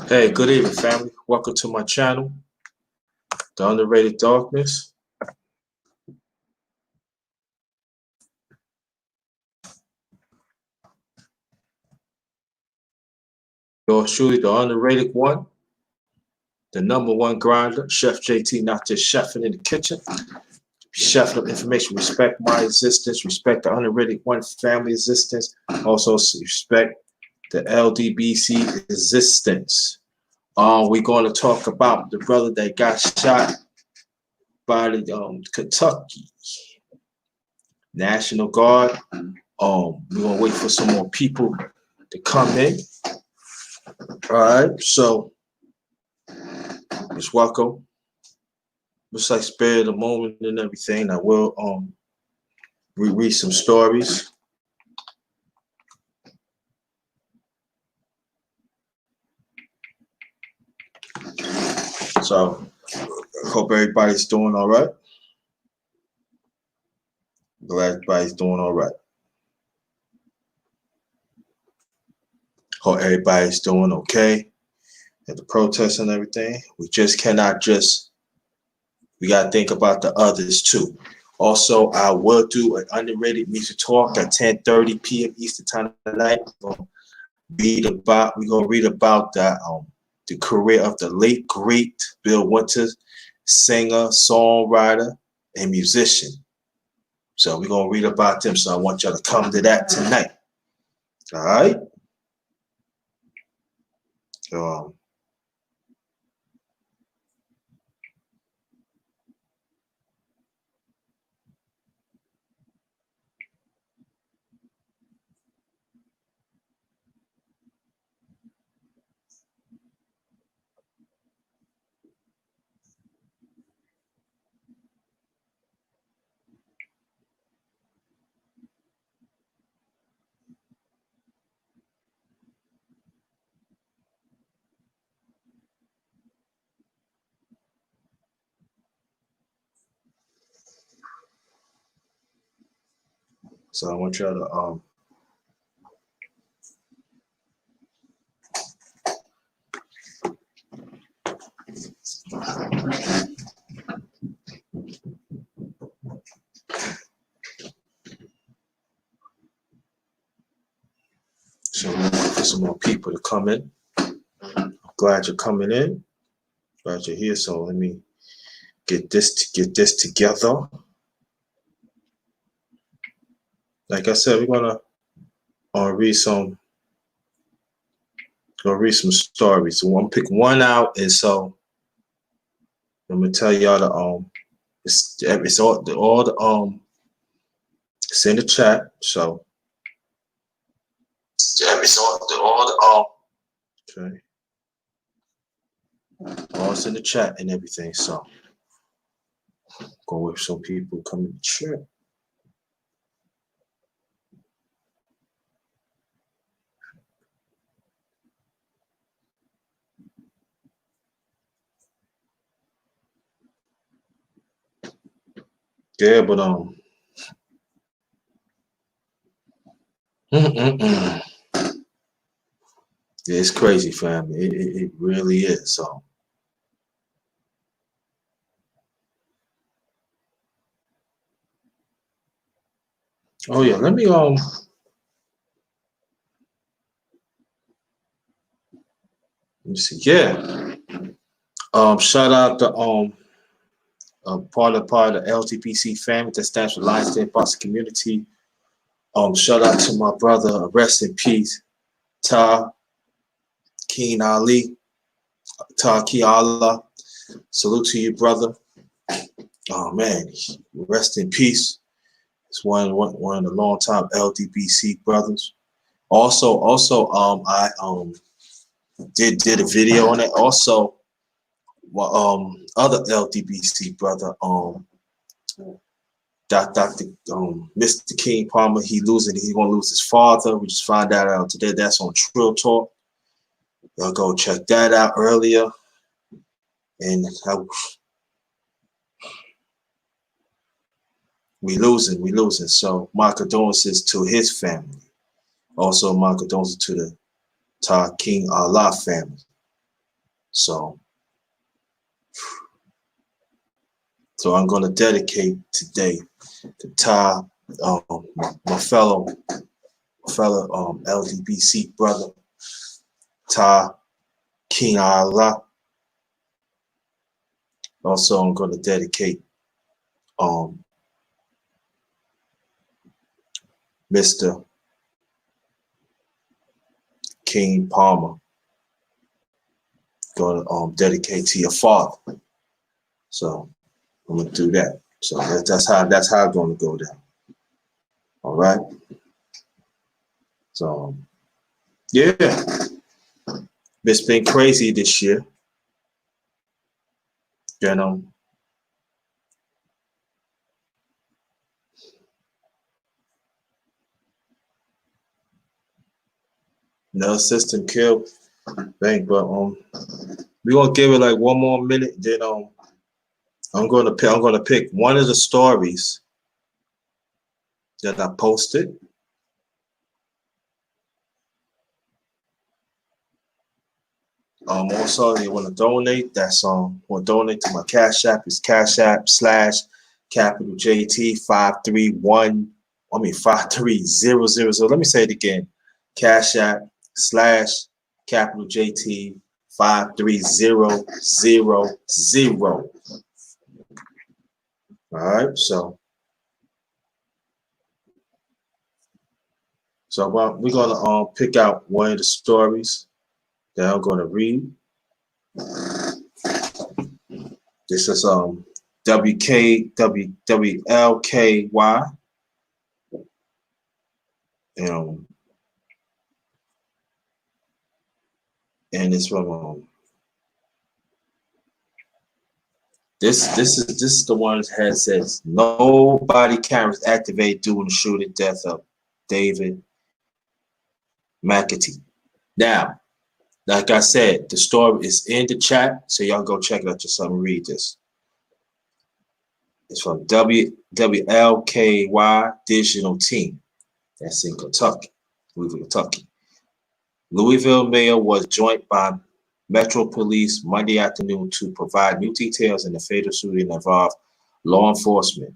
Hey, good evening, family. Welcome to my channel, The Underrated Darkness. Yours truly, the underrated one, the #1 grinder, Chef JT, not just chefing in the kitchen. Chefing up information, respect my existence, respect the underrated one family existence, also respect the LDBC existence. We're going to talk about the brother that got shot by the Kentucky National Guard. We're gonna wait for some more people to come in. All right, so just welcome. Just like spare the moment and everything. I will reread some stories. So I hope everybody's doing all right. Glad everybody's doing all right. Hope everybody's doing okay at the protests and everything. We just cannot we got to think about the others too. Also, I will do an underrated music talk at 10:30 p.m. Eastern time tonight. We're gonna read about the career of the late great Bill Winters, singer, songwriter, and musician. So we're gonna read about them. So I want y'all to come to that tonight. All right. So I want y'all to so we're waiting for some more people to come in. I'm glad you're coming in. Glad you're here. So let me get this together. Like I said, we're gonna read some stories. So I'm gonna pick one out, and so I'm gonna tell y'all it's all the it's in the chat. So it's okay. All it's in the chat and everything. So go with some people come in the chat. Yeah, but yeah, it's crazy, fam. It really is. So oh yeah, let me see. Yeah. Shout out to part of the LTPC family that stands for Lions Day Boxing Community. Shout out to my brother, rest in peace, Ta Keen Ali, Ta Ki Allah. Salute to you, brother. Oh man, rest in peace. It's one of the long time LDBC brothers. Also, I did a video on it. Also, other LDBC brother, Dr. Mr. King Palmer, he's gonna lose his father. We just found that out today. That's on Trill Talk. Y'all go check that out earlier. And we losing. So my condolences to his family. Also, my condolences to King Allah family. So I'm going to dedicate today to my fellow LDBC brother, King Allah. Also, I'm going to dedicate Mr. King Palmer. Going to dedicate to your father. So I'm going to do that. So that's how I'm going to go down. All right. So yeah, it's been crazy this year. You know, no system killed. Bang, but we're gonna give it like one more minute. Then I'm gonna pick one of the stories that I posted. Also, you want to donate? That's want to donate to my Cash App. It's Cash App /capital JT 5300. Let me say it again. Cash App /capital JT 5300. All right, so we're gonna pick out one of the stories that I'm gonna read. This is WLKY. And it's from this is the one that says no body cameras activated during the shooting death of David McAtee. Now, like I said, the story is in the chat, so y'all go check it out yourself and read this. It's from WLKY Digital Team. That's in Kentucky, Louisville, Kentucky. Louisville mayor was joined by Metro Police Monday afternoon to provide new details in the fatal shooting that involved law enforcement.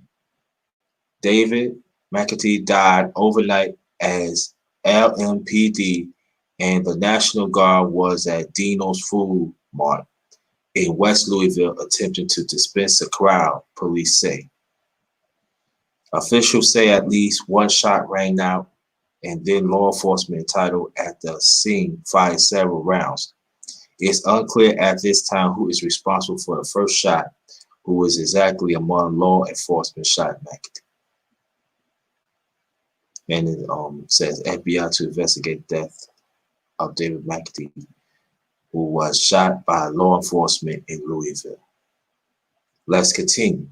David McAtee died overnight as LMPD and the National Guard was at Dino's Food Mart in West Louisville attempting to disperse the crowd, police say. Officials say at least one shot rang out, and then law enforcement entitled at the scene fired several rounds. It's unclear at this time who is responsible for the first shot, who is exactly among law enforcement shot McAtee. And it says FBI to investigate death of David McAtee, who was shot by law enforcement in Louisville. Let's continue.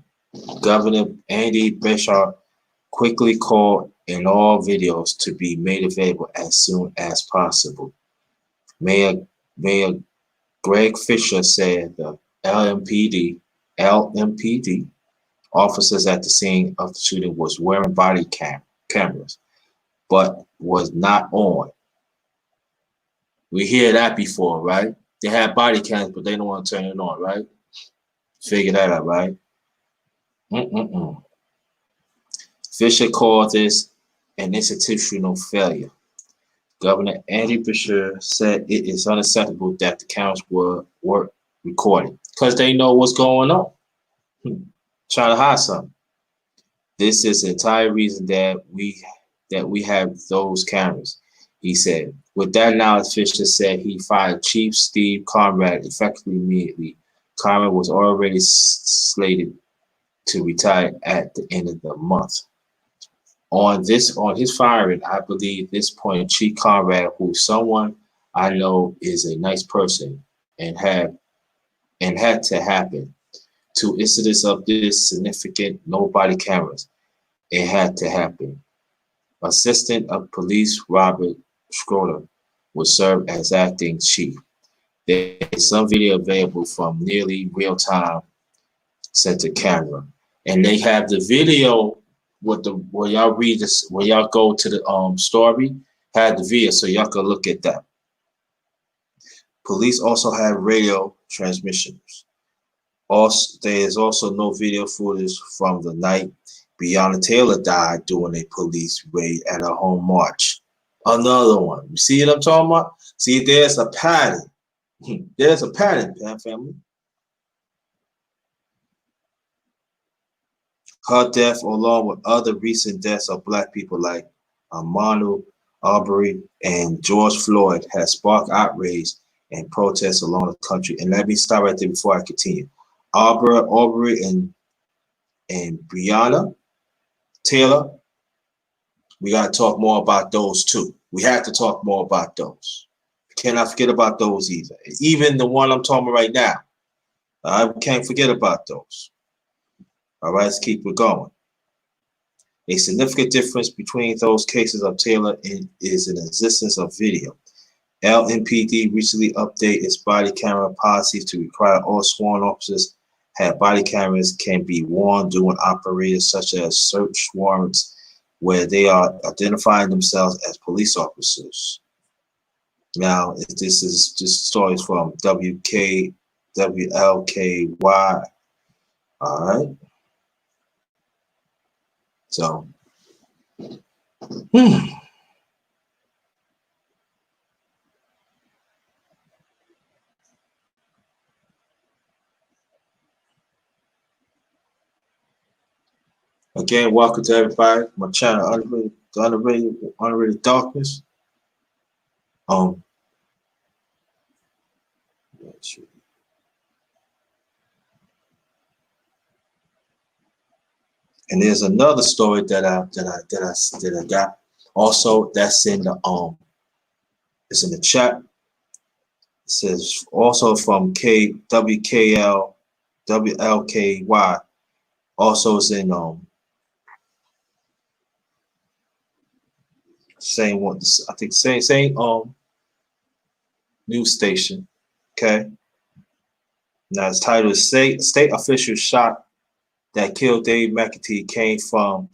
Governor Andy Beshear quickly called in all videos to be made available as soon as possible. Mayor Greg Fisher said the LMPD officers at the scene of the shooting was wearing body cameras, but was not on. We hear that before, right? They have body cams, but they don't want to turn it on, right? Figure that out, right? Fisher called this an institutional failure. Governor Andy Beshear said it is unacceptable that the cameras were recorded because they know what's going on. Trying to hide something. This is the entire reason that we have those cameras, he said. With that knowledge, Fisher said he fired Chief Steve Conrad effectively immediately. Conrad was already slated to retire at the end of the month. On his firing, I believe this point, Chief Conrad, who someone I know is a nice person, and had to happen. 2 incidents of this significant, no body cameras. It had to happen. Assistant of Police Robert Schroeder would serve as acting chief. There is some video available from nearly real time set to camera, and they have the video. When y'all read this, when y'all go to the story, had the video, so y'all can look at that. Police also have radio transmissions. Also, there is also no video footage from the night Breonna Taylor died during a police raid at a home march. Another one. You see what I'm talking about? See, there's a pattern. There's a pattern, family. Her death, along with other recent deaths of black people like Ahmaud Arbery and George Floyd, has sparked outrage and protests along the country. And let me stop right there before I continue. Arbery and Breonna Taylor, we got to talk more about those too. We have to talk more about those. Cannot forget about those either. Even the one I'm talking about right now. I can't forget about those. All right, let's keep it going. A significant difference between those cases of Taylor is in the existence of video. LMPD recently updated its body camera policies to require all sworn officers have body cameras can be worn during operations such as search warrants where they are identifying themselves as police officers. Now, this story is from WLKY. All right. So, again, welcome to everybody. My channel, Unrated Darkness. And there's another story that I got. Also, that's in the it's in the chat. It says also from WLKY. Also is in same one. I think same news station. Okay. Now its title is State Official Shot That Killed Dave McAtee Came from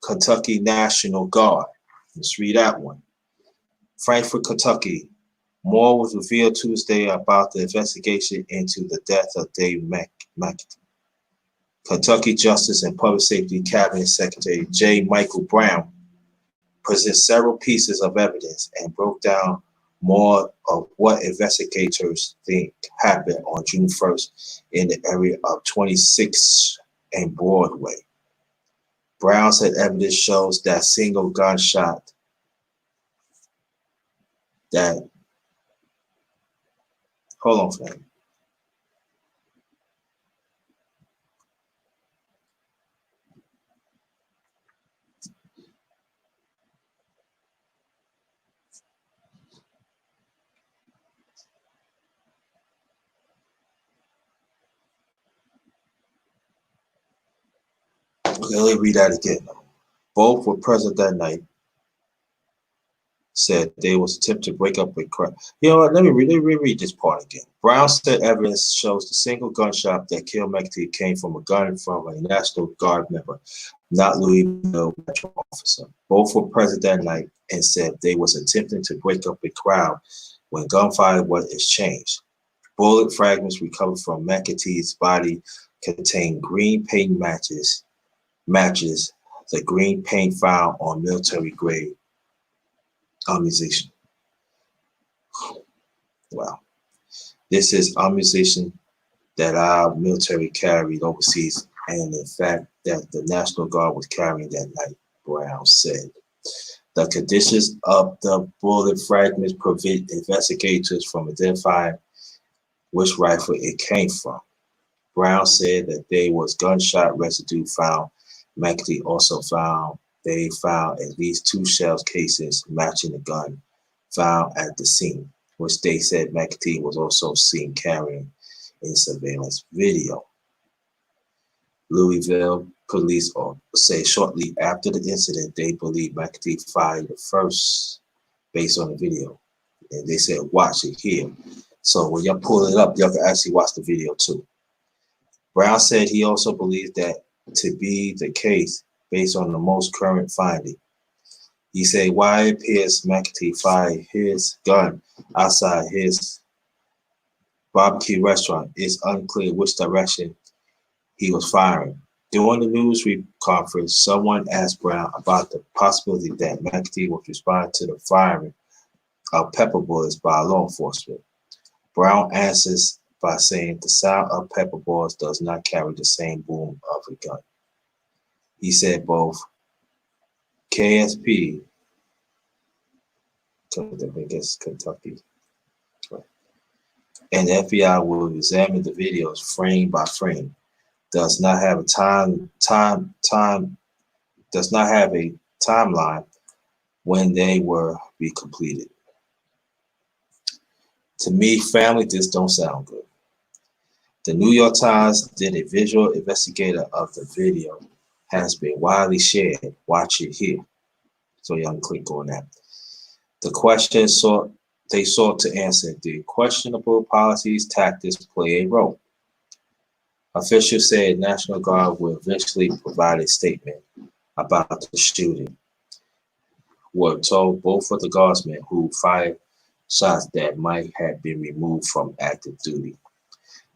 Kentucky National Guard. Let's read that one. Frankfort, Kentucky. More was revealed Tuesday about the investigation into the death of Dave McAtee. Kentucky Justice and Public Safety Cabinet Secretary J. Michael Brown presented several pieces of evidence and broke down more of what investigators think happened on June 1st in the area of 26th and Broadway. Brown said evidence shows that single gunshot that hold on for a minute. Okay, let me read that again. Both were present that night. Said they was attempt to break up a crowd. You know what? Let me reread this part again. Brown said evidence shows the single gunshot that killed McAtee came from a gun from a National Guard member, not Louisville Metro officer. Both were present that night and said they was attempting to break up a crowd when gunfire was exchanged. Bullet fragments recovered from McAtee's body contained green paint matches. The green paint found on military grade ammunition. Wow. This is ammunition that our military carried overseas, and in fact, that the National Guard was carrying that night, Brown said. The conditions of the bullet fragments prevent investigators from identifying which rifle it came from. Brown said that there was gunshot residue found. McAtee also found at least 2 shell casings matching the gun found at the scene, which they said McAtee was also seen carrying in surveillance video. Louisville police say shortly after the incident they believe McAtee fired the first based on the video. And they said watch it here. So when y'all pull it up, y'all can actually watch the video too. Brown said he also believes that to be the case based on the most current finding. He said why it appears McAtee fired his gun outside his barbecue restaurant. It's unclear which direction he was firing. During the news conference, someone asked Brown about the possibility that McAtee was responding to the firing of pepper bullets by law enforcement. Brown answers by saying the sound of pepper bullets does not carry the same boom of a gun. He said both KSP, I guess Kentucky, and the FBI will examine the videos frame by frame. Does not have a timeline when they were be completed. To me, family, this don't sound good. The New York Times did a visual investigator of the video, has been widely shared. Watch it here. So y'all can click on that. The question they sought to answer: did questionable policies, tactics play a role? Officials said National Guard will eventually provide a statement about the shooting. Were told both of the guardsmen who fired shots that might have been removed from active duty,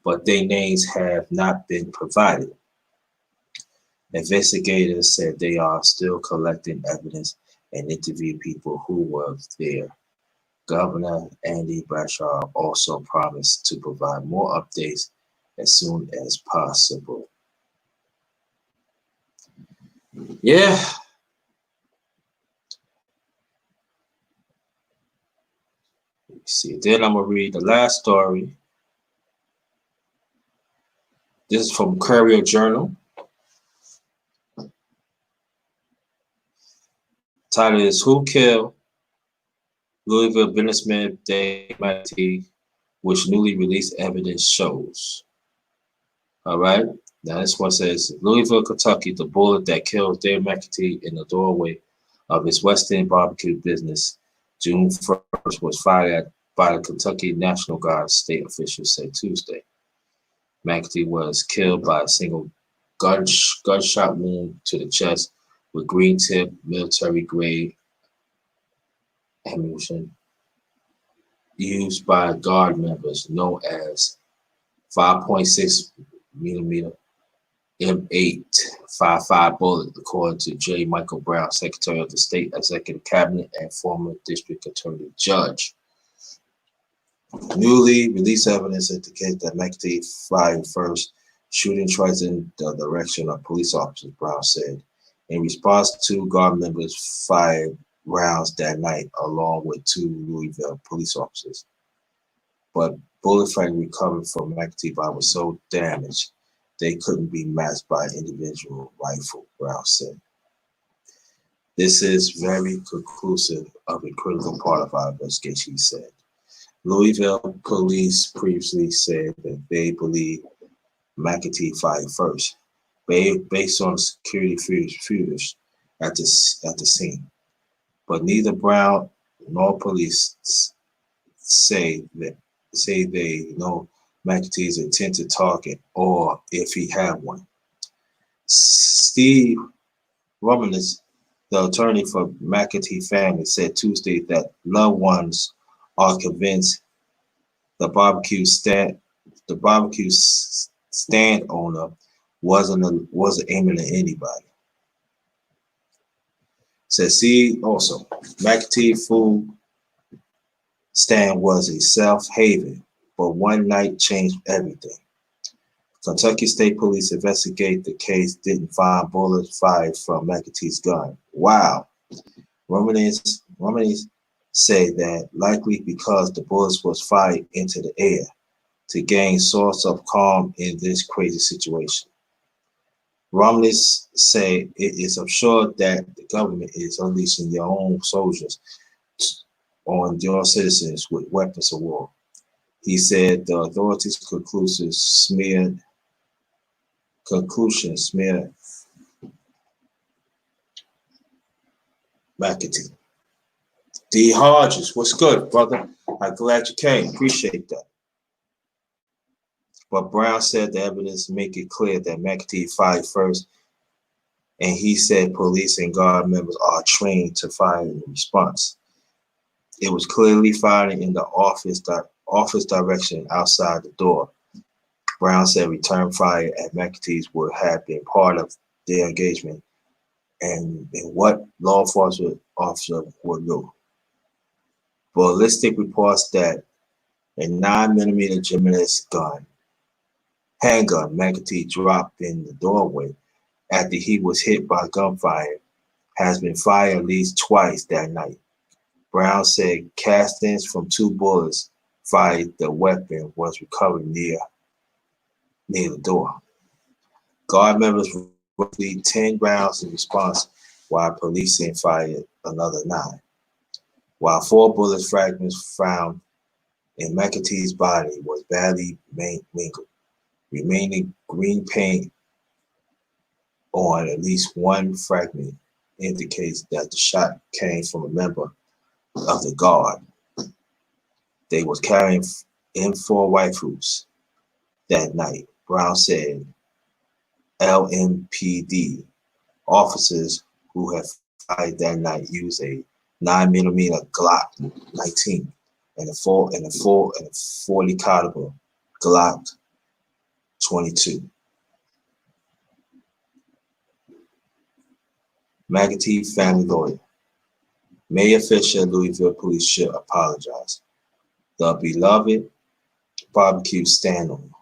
but their names have not been provided. Investigators said they are still collecting evidence and interviewing people who were there. Governor Andy Beshear also promised to provide more updates as soon as possible. Yeah. See, then I'm gonna read the last story. This is from Courier Journal. Title is "Who Killed Louisville Businessman Dave McAtee," which newly released evidence shows. All right. Now this one says, Louisville, Kentucky, the bullet that killed Dave McAtee in the doorway of his West End barbecue business June 1st was fired by the Kentucky National Guard, state officials said Tuesday. McAtee was killed by a single gunshot wound to the chest with green-tip military-grade ammunition used by Guard members known as 5.6 millimeter M855 bullet, according to J. Michael Brown, Secretary of the State Executive Cabinet and former District Attorney Judge. Newly released evidence indicates that McAtee fired first, shooting twice in the direction of police officers, Brown said. In response, 2 Guard members fired rounds that night, along with 2 Louisville police officers. But bullet fragments recovered from McAtee body was so damaged they couldn't be matched by an individual rifle, Brown said. This is very conclusive of a critical part of our investigation, he said. Louisville police previously said that they believe McAtee fired first, based on security footage at the scene. But neither Brown nor police say they know McAtee's intended target or if he had one. Steve Romanis, the attorney for McAtee family, said Tuesday that loved ones are convinced the barbecue stand owner wasn't aiming at anybody. Says he also, McAtee food stand was a safe haven, but one night changed everything. Kentucky State Police investigate the case, didn't find bullets fired from McAtee's gun. Wow. Romanis say that likely because the bullets was fired into the air to gain source of calm in this crazy situation. Romanis say it is assured that the government is unleashing their own soldiers on your citizens with weapons of war. He said the authorities' conclusion smeared McAtee. D. Hodges, what's good, brother? I'm glad you came. Appreciate that. But Brown said the evidence make it clear that McAtee fired first, and he said police and Guard members are trained to fire in response. It was clearly firing in the office direction outside the door. Brown said return fire at McAtee's would have been part of their engagement and in what law enforcement officer would do. Ballistic reports that a 9mm Jimenez handgun McAtee dropped in the doorway after he was hit by gunfire has been fired at least twice that night. Brown said castings from 2 bullets fired the weapon was recovered near the door. Guard members roughly 10 rounds in response while policing fired another 9. While 4 bullet fragments found in McAtee's body was badly mangled, remaining green paint on at least one fragment indicates that the shot came from a member of the guard. They was carrying M4 rifles that night. Brown said LMPD officers who had fired that night used a 9mm Glock 19 and a 40 caliber Glock 22. McAtee family lawyer. Mayor Fisher, Louisville police should apologize. The beloved barbecue stand-on.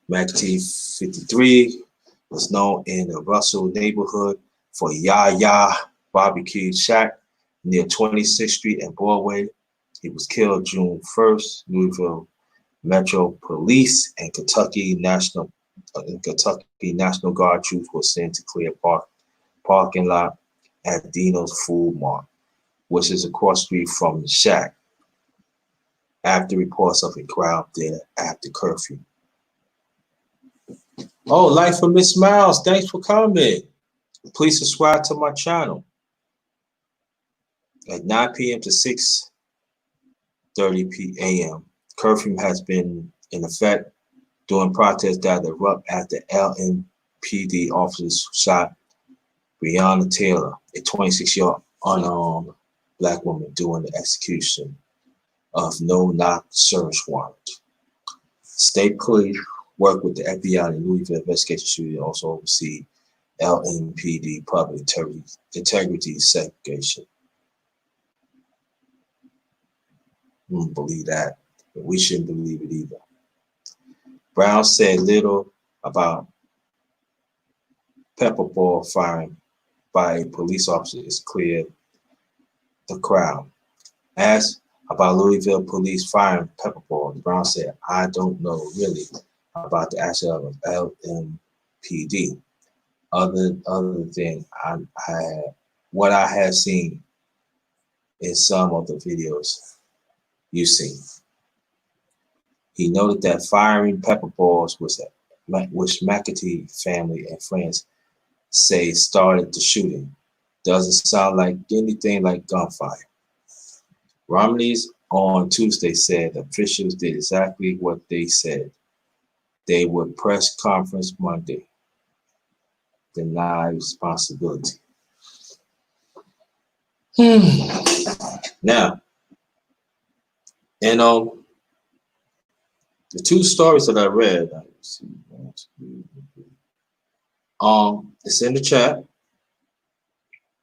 McAtee, 53, was known in the Russell neighborhood for Ya Barbecue Shack near 26th Street and Broadway. He was killed June 1st. Louisville Metro Police and Kentucky National Guard troops were sent to clear parking lot at Dino's Food Mart, which is across the street from the shack, after reports of a crowd there after curfew. Oh, Life of Miss Miles, thanks for coming. Please subscribe to my channel. At 9 p.m. to 6:30 p.m., curfew has been in effect during protests that erupt after LMPD officers shot Breonna Taylor, a 26-year unarmed black woman, during the execution of no-knock search warrant. State police work with the FBI and Louisville Investigation Studio, also oversee LMPD public integrity segregation. We don't believe that, but we shouldn't believe it either. Brown said little about pepper ball firing by a police officer is clear the crowd. Asked about Louisville police firing pepper balls, Brown said, I don't know really about the action of LMPD. Other than what I have seen in some of the videos you've seen. He noted that firing pepper balls which McAtee family and friends say started the shooting. Doesn't sound like anything like gunfire. Romney's on Tuesday said officials did exactly what they said. They would press conference Monday. Deny responsibility. Now, and the 2 stories that I read, it's in the chat.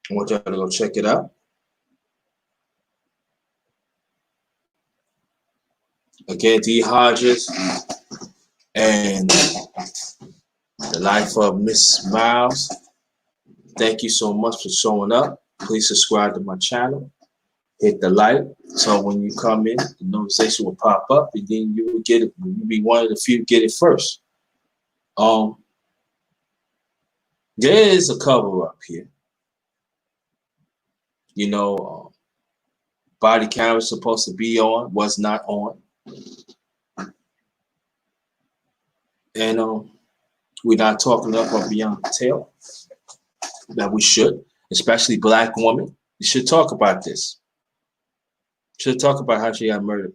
I want y'all to go check it out. Again, D. Hodges and The Life of Miss Miles. Thank you so much for showing up. Please subscribe to my channel. Hit the like, so when you come in, the notification will pop up, and then you will get it. You'll be one of the few to get it first. There is a cover up here. You know, body camera is supposed to be on, was not on, and we're not talking up or beyond the tail that we should, especially black women. You should talk about this. Should talk about how she got murdered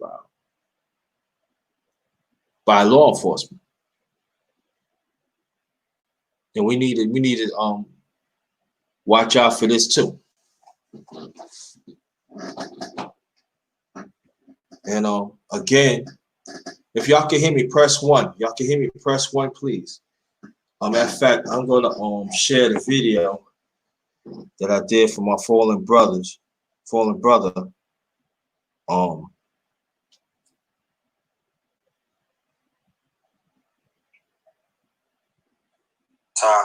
by law enforcement, and we need to watch out for this too. And again, if y'all can hear me, press 1. Y'all can hear me, press 1, please. Matter of fact, I'm gonna share the video that I did for my fallen brother. Ty.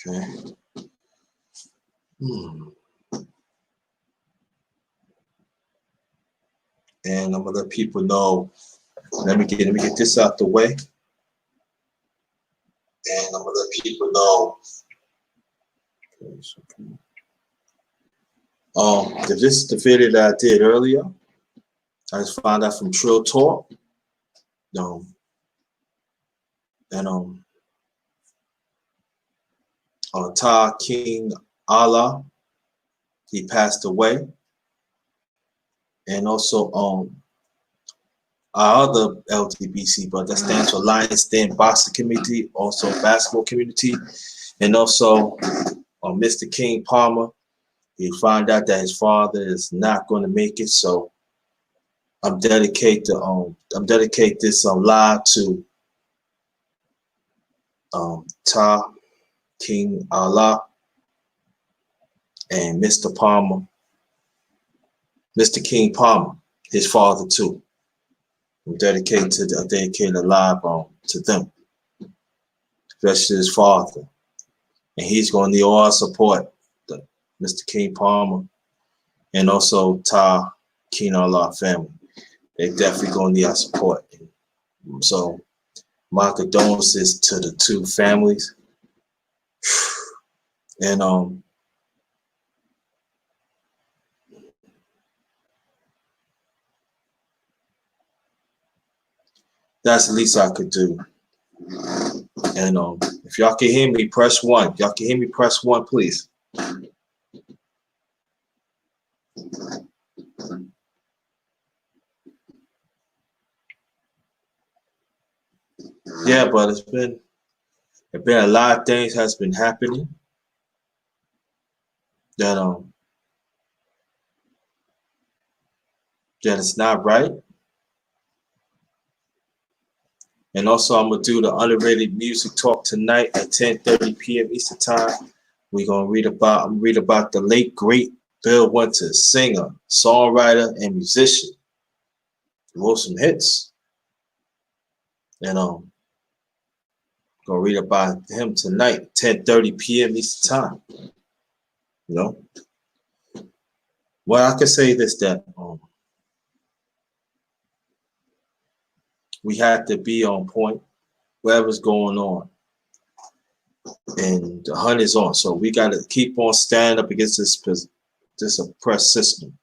Okay. And I'm gonna let people know. Let me get this out the way. And I'm gonna let people know. This is the video that I did earlier. I just found out from Trill Talk. And Ta King Allah, he passed away. And also our other LTBC, but that stands for Lions Den Boxing Community, also basketball community, and also Mr. King Palmer. He found out that his father is not going to make it, so I'm dedicate this live to Ta King Allah and Mr. Palmer, Mr. King Palmer, his father too. I'm dedicated a live to them, especially his father, and he's going to need all our support. Mr. King Palmer and also Ta King Allah family. They definitely going to need our support. So my condolences to the two families. And that's the least I could do. And if y'all can hear me, press 1. Y'all can hear me, press 1, please. Yeah, but it's been a lot of things has been happening that it's not right. And also, I'm gonna do the underrated music talk tonight at 10:30 p.m. Eastern Time. We're gonna read about the late great Bill Winters, singer, songwriter, and musician. He wrote some hits. And gonna read about him tonight, 10:30 p.m. Eastern Time. You know, well, I can say this, that we have to be on point, whatever's going on, and the hunt is on. So we got to keep on standing up against this oppressed system.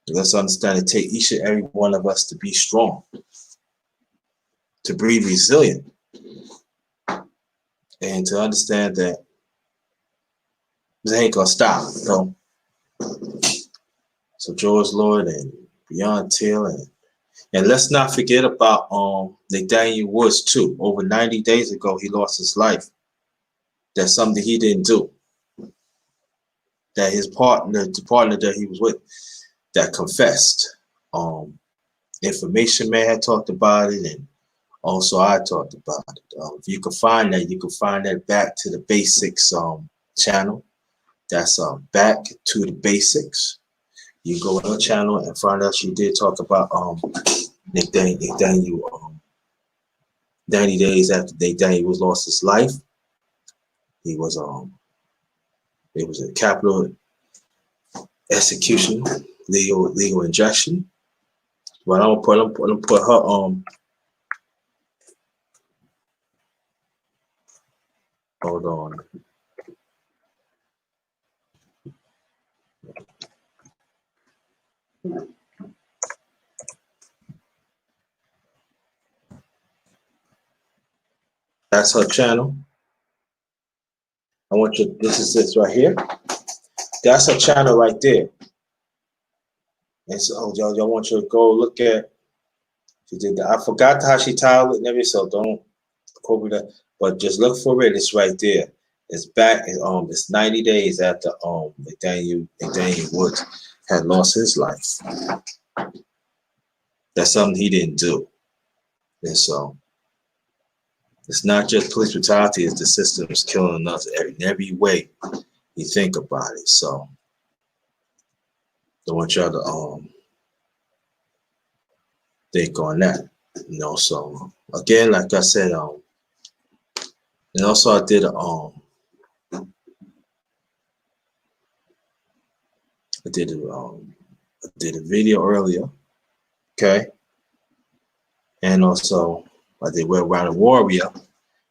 Let's understand it takes each and every one of us to be strong, to be resilient, and to understand that this ain't gonna stop. You know? So George Lord and Beyond Till, and let's not forget about Nathaniel Woods too. Over 90 days ago, he lost his life. That's something he didn't do. That the partner that he was with, that confessed. Information Man had talked about it, and also I talked about it. If you can find that, you can find that Back to the Basics channel. That's Back to the Basics. You go on the channel and find out she did talk about Nathaniel 90 days after Nathaniel was lost his life. He was it was a capital execution, legal injection. But I'm gonna put her hold on. That's her channel. I want you. This is right here. That's her channel right there. And so y'all want you to go look at. She did that. I forgot how she titled it and everything, so don't quote me that. But just look for it. It's right there. It's back. It's 90 days after Nathaniel Woods had lost his life. That's something he didn't do. And so it's not just police brutality, it's the system is killing us in every way you think about it. So I want y'all to think on that. So again, like I said, and also I did a video earlier, okay? And also I did Well Rounded Warrior.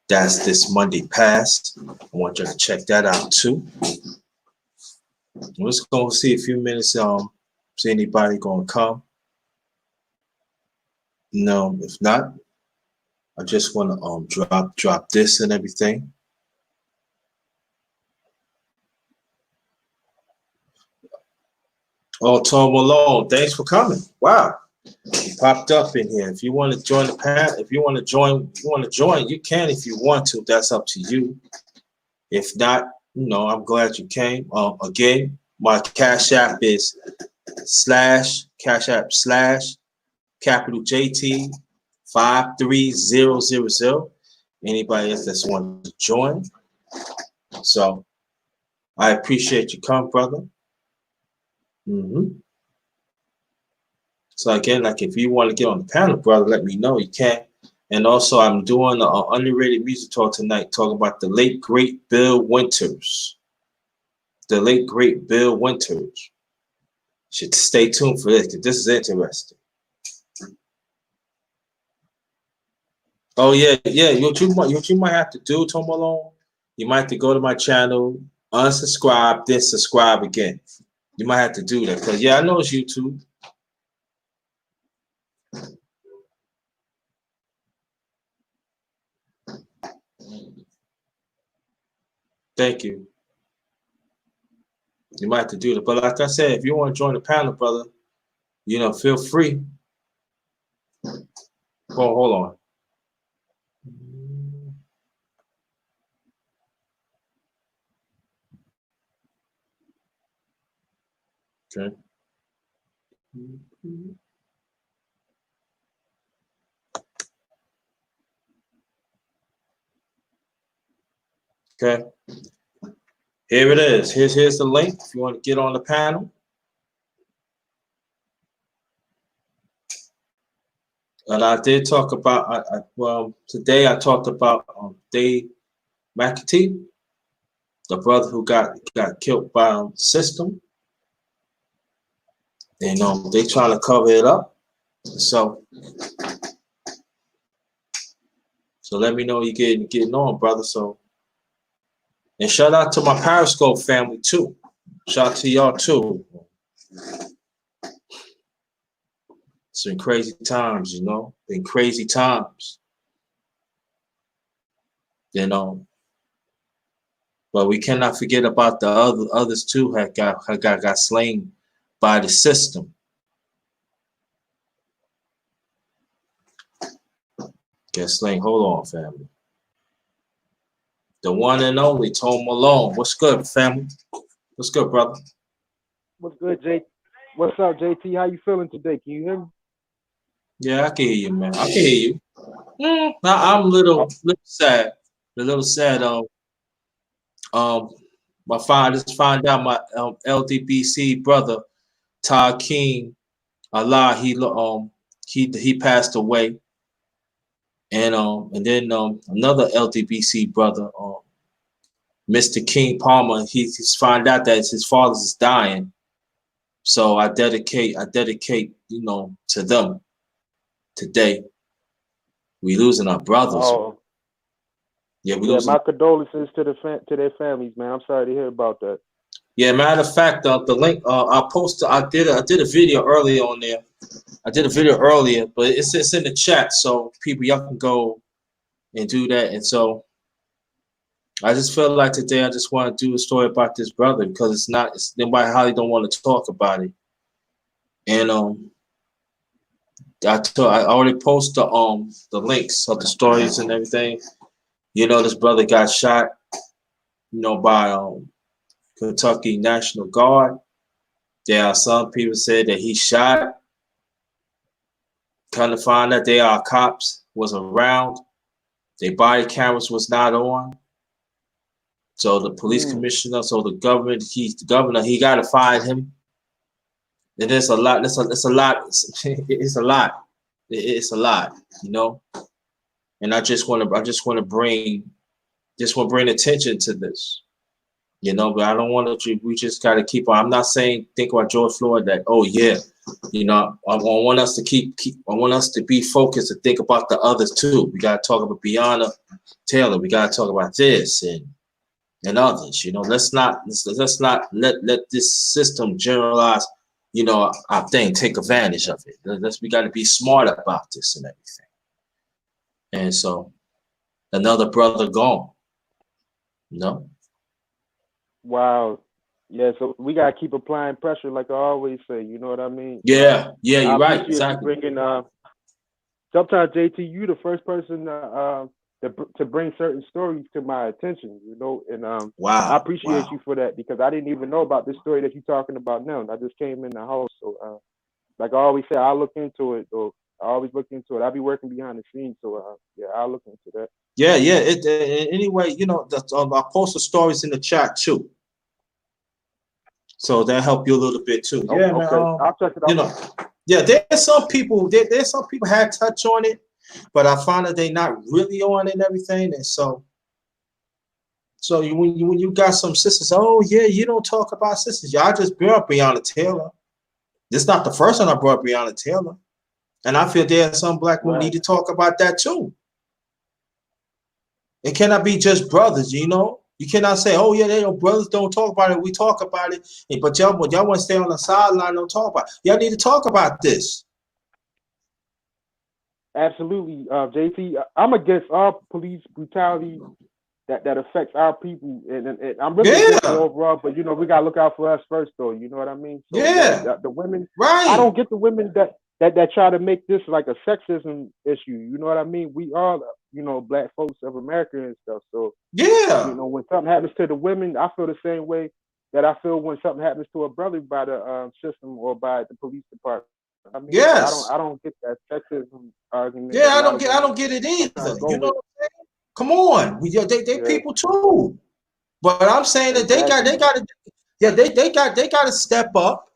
That's this Monday past. I want you to check that out too. Let's go see a few minutes. See anybody gonna come. No, if not, I just want to drop this and everything. Oh, Tom Malone, thanks for coming. Wow, you popped up in here. If you want to join the panel, if you want to join, you can if you want to. That's up to you. If not, I'm glad you came. Again, my Cash App is /CashApp/ capital JT 53000. Anybody else that's want to join? So I appreciate you come, brother. So again, like if you want to get on the panel, brother, let me know. You can. And also, I'm doing an underrated music talk tonight, talking about the late great Bill Winters. The late great Bill Winters. Should stay tuned for this, because this is interesting. Oh yeah. What you might have to do, Tom Malone, you might have to go to my channel, unsubscribe, then subscribe again. You might have to do that, because I know it's YouTube. Thank you. You might have to do that. But like I said, if you want to join the panel, brother, feel free. Hold on. Okay. Okay. Here it is. Here's the link if you want to get on the panel. And I did talk about, today I talked about Dave McAtee, the brother who got killed by the system. And they trying to cover it up. So let me know you getting on, brother. So, and shout out to my Periscope family too. Shout out to y'all too. It's been crazy times, Been crazy times. But we cannot forget about the others too had got slain by the system. Get slain. Hold on, family. The one and only Tom Malone. What's good, family? What's good, brother? What's good, Jake? What's up, JT? How you feeling today? Can you hear me? Yeah, I can hear you, man. I can hear you. I'm a little sad. A little sad. I just find out my LDBC brother Todd King, Allah, he passed away, and then another LDBC brother, Mr. King Palmer, he's found out that his father is dying. So I dedicate, to them today. We losing our brothers. Oh, yeah, my condolences to their families, man. I'm sorry to hear about that. Yeah, matter of fact, the link I posted. I did a video earlier on there. I did a video earlier, but it's in the chat, so people y'all can go and do that. And so I just feel like today I just want to do a story about this brother, because it's nobody highly don't want to talk about it. And I already posted the links of the stories and everything. You know, this brother got shot, by Kentucky National Guard. There are some people said that he shot. Kind of find that there are cops was around. Their body cameras was not on. So the police commissioner, so the government, the governor, he got to find him. It is a lot. It's a lot. It's a lot. It's a lot, And I just want to bring attention to this, But I don't want to. We just got to keep on. I'm not saying think about George Floyd that. Oh yeah, I want us to keep. I want us to be focused and think about the others too. We got to talk about Breonna Taylor. We got to talk about this and others. Let's not let this system generalize. Our thing, take advantage of it. We got to be smart about this and everything. And so, another brother gone. Wow. Yeah, so we gotta keep applying pressure, like I always say. You know what I mean? Yeah, you're right. Exactly. Sometimes JT, you the first person to bring certain stories to my attention. And wow, I appreciate you for that, because I didn't even know about this story that you're talking about now. I just came in the house, so like I always say, I'll look into it. Or I always look into it. I'll be working behind the scenes, so yeah, I'll look into that. Yeah. Anyway, I'll post the stories in the chat too, so that help you a little bit too. Oh, yeah, okay. man. I'll check it out. Yeah, there's some people. There's some people had touch on it, but I find that they not really on it and everything. And so when you got some sisters, oh yeah, you don't talk about sisters. Y'all just brought up Breonna Taylor. This is not the first time I brought Breonna Taylor, and I feel there are some black women need to talk about that too. It cannot be just brothers, You cannot say, "Oh yeah, brothers don't talk about it. We talk about it." But y'all want to stay on the sideline, don't talk about it. Y'all need to talk about this. Absolutely, JT. I'm against all police brutality that affects our people, and I'm really against it overall. But we gotta look out for us first, though. You know what I mean? So, the women. Right. I don't get the women that try to make this like a sexism issue. You know what I mean? We all, black folks of America and stuff. So when something happens to the women, I feel the same way that I feel when something happens to a brother by the system or by the police department. I mean, I don't get that sexism argument. Yeah, I don't get it either. You know what I'm saying? Come on, they people too. But I'm saying that they got to step up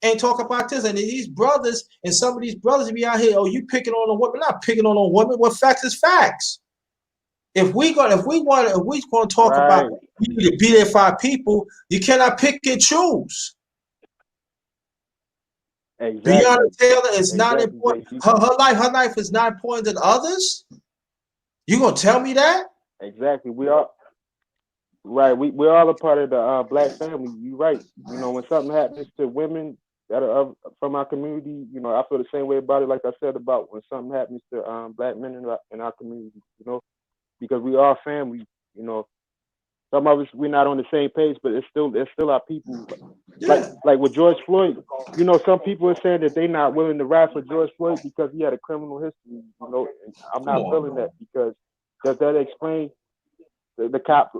and talk about this. And these brothers and some of these brothers be out here. Oh, you picking on a woman? Not picking on a woman. What facts is facts. If we want to talk about you need to be there for our people, you cannot pick and choose. Exactly. Breonna Taylor is not important. Her life is not important than others. You gonna tell me that? Exactly. We are right. We're all a part of the black family. You're right. When something happens to women that are from our community, I feel the same way about it. Like I said about when something happens to black men in our community. Because we are family. Some of us we're not on the same page, but it's still our people. Like with George Floyd, some people are saying that they're not willing to ride for George Floyd because he had a criminal history. And I'm not feeling that, because does that explain the cop,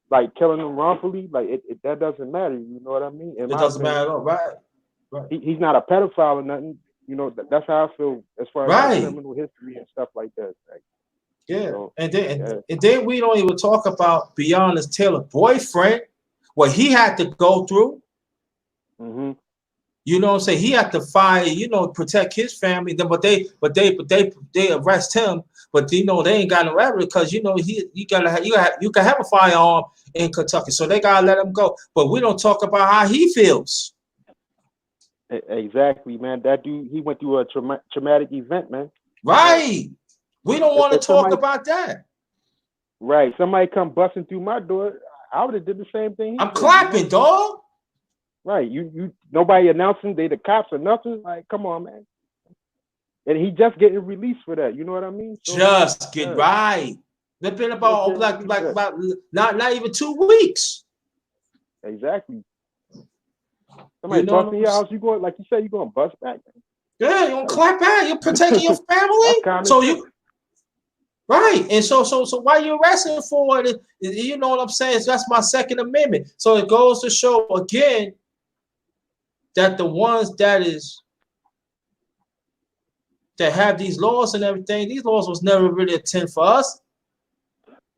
like killing him wrongfully? Like that doesn't matter. You know what I mean? It doesn't matter at all, right? He's not a pedophile or nothing. That's how I feel as far as criminal history and stuff like that. Like, and then we don't even talk about Breonna Taylor's boyfriend, what he had to go through. Mm-hmm. You know what I'm saying? He had to fight, protect his family. But they arrest him. But they ain't got no evidence because you can have a firearm in Kentucky, so they gotta let him go. But we don't talk about how he feels. Exactly, man. That dude, he went through a traumatic event, man. Right. We don't want to talk about that. Right. Somebody come busting through my door, I would have did the same thing. I'm clapping, dog. Right. You nobody announcing they the cops or nothing. Like, come on, man. And he just getting released for that. You know what I mean? So, just get right. They've been about not even 2 weeks. Exactly. Somebody know bust what in I'm your saying? house, you going like you said, you gonna bust back. Yeah, you gonna clap back. You're protecting your family. That's common So sense. you right. And so why you arresting for it? You know what I'm saying? That's my Second Amendment. So it goes to show again that the ones that have these laws and everything, these laws was never really intended for us.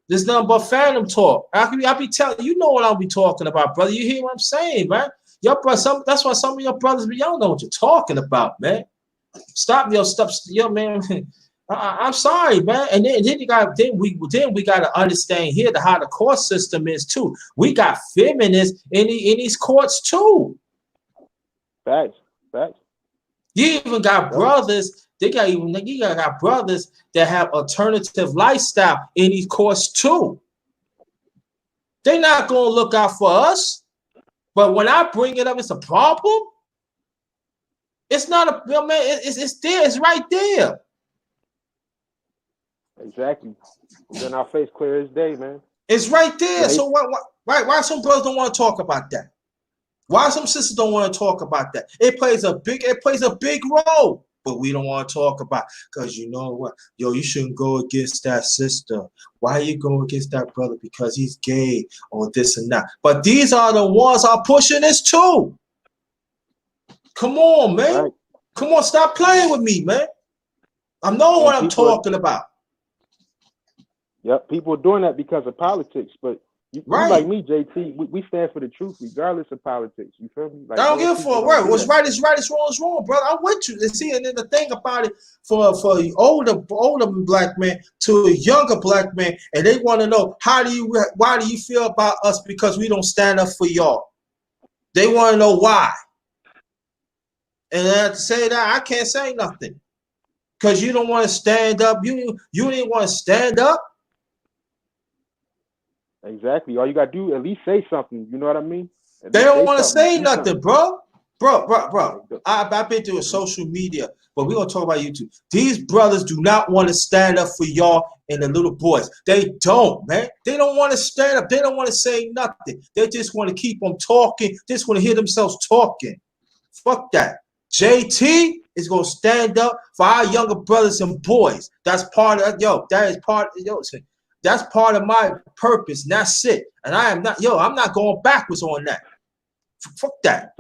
There's nothing but phantom talk. I be telling you know what I'll be talking about, brother. You hear what I'm saying, man? Your brother, that's why some of your brothers, y'all know what you're talking about, man. Stop your stuff, yo, man. I'm sorry, man. And then you got we got to understand here how the court system is too. We got feminists in these courts too. Facts. You even got brothers. You got brothers that have alternative lifestyle in these courts too. They're not gonna look out for us. But when I bring it up, it's a problem. It's not a man. It's there. It's right there. Exactly. Then our face clear as day, man. It's right there. So why some brothers don't want to talk about that? Why some sisters don't want to talk about that? It plays a big role, but we don't want to talk about because you know what? Yo, you shouldn't go against that sister. Why are you going against that brother? Because he's gay or this and that. But these are the ones are pushing this too. Come on, man. Right. Come on, stop playing with me, man. I know what I'm talking about. Yep, people are doing that because of politics, but you like me, JT, we stand for the truth regardless of politics. You feel me? Like, I don't give a fuck. What's right is right, it's wrong is wrong, brother. I'm with you. See, and then the thing about it, for older black men to a younger black man, and they want to know why do you feel about us because we don't stand up for y'all? They want to know why. And I have to say that I can't say nothing because you don't want to stand up. You didn't want to stand up. Exactly. All you gotta do at least say something. You know what I mean? They don't want to say nothing, bro. I've been through social media, but we're gonna talk about YouTube. These brothers do not want to stand up for y'all and the little boys. They don't, man. They don't want to stand up. They don't want to say nothing. They just want to keep them talking. They just want to hear themselves talking. Fuck that. JT is gonna stand up for our younger brothers and boys. That's part of That is part of That's part of my purpose, and that's it. And I'm not going backwards on that. Fuck that.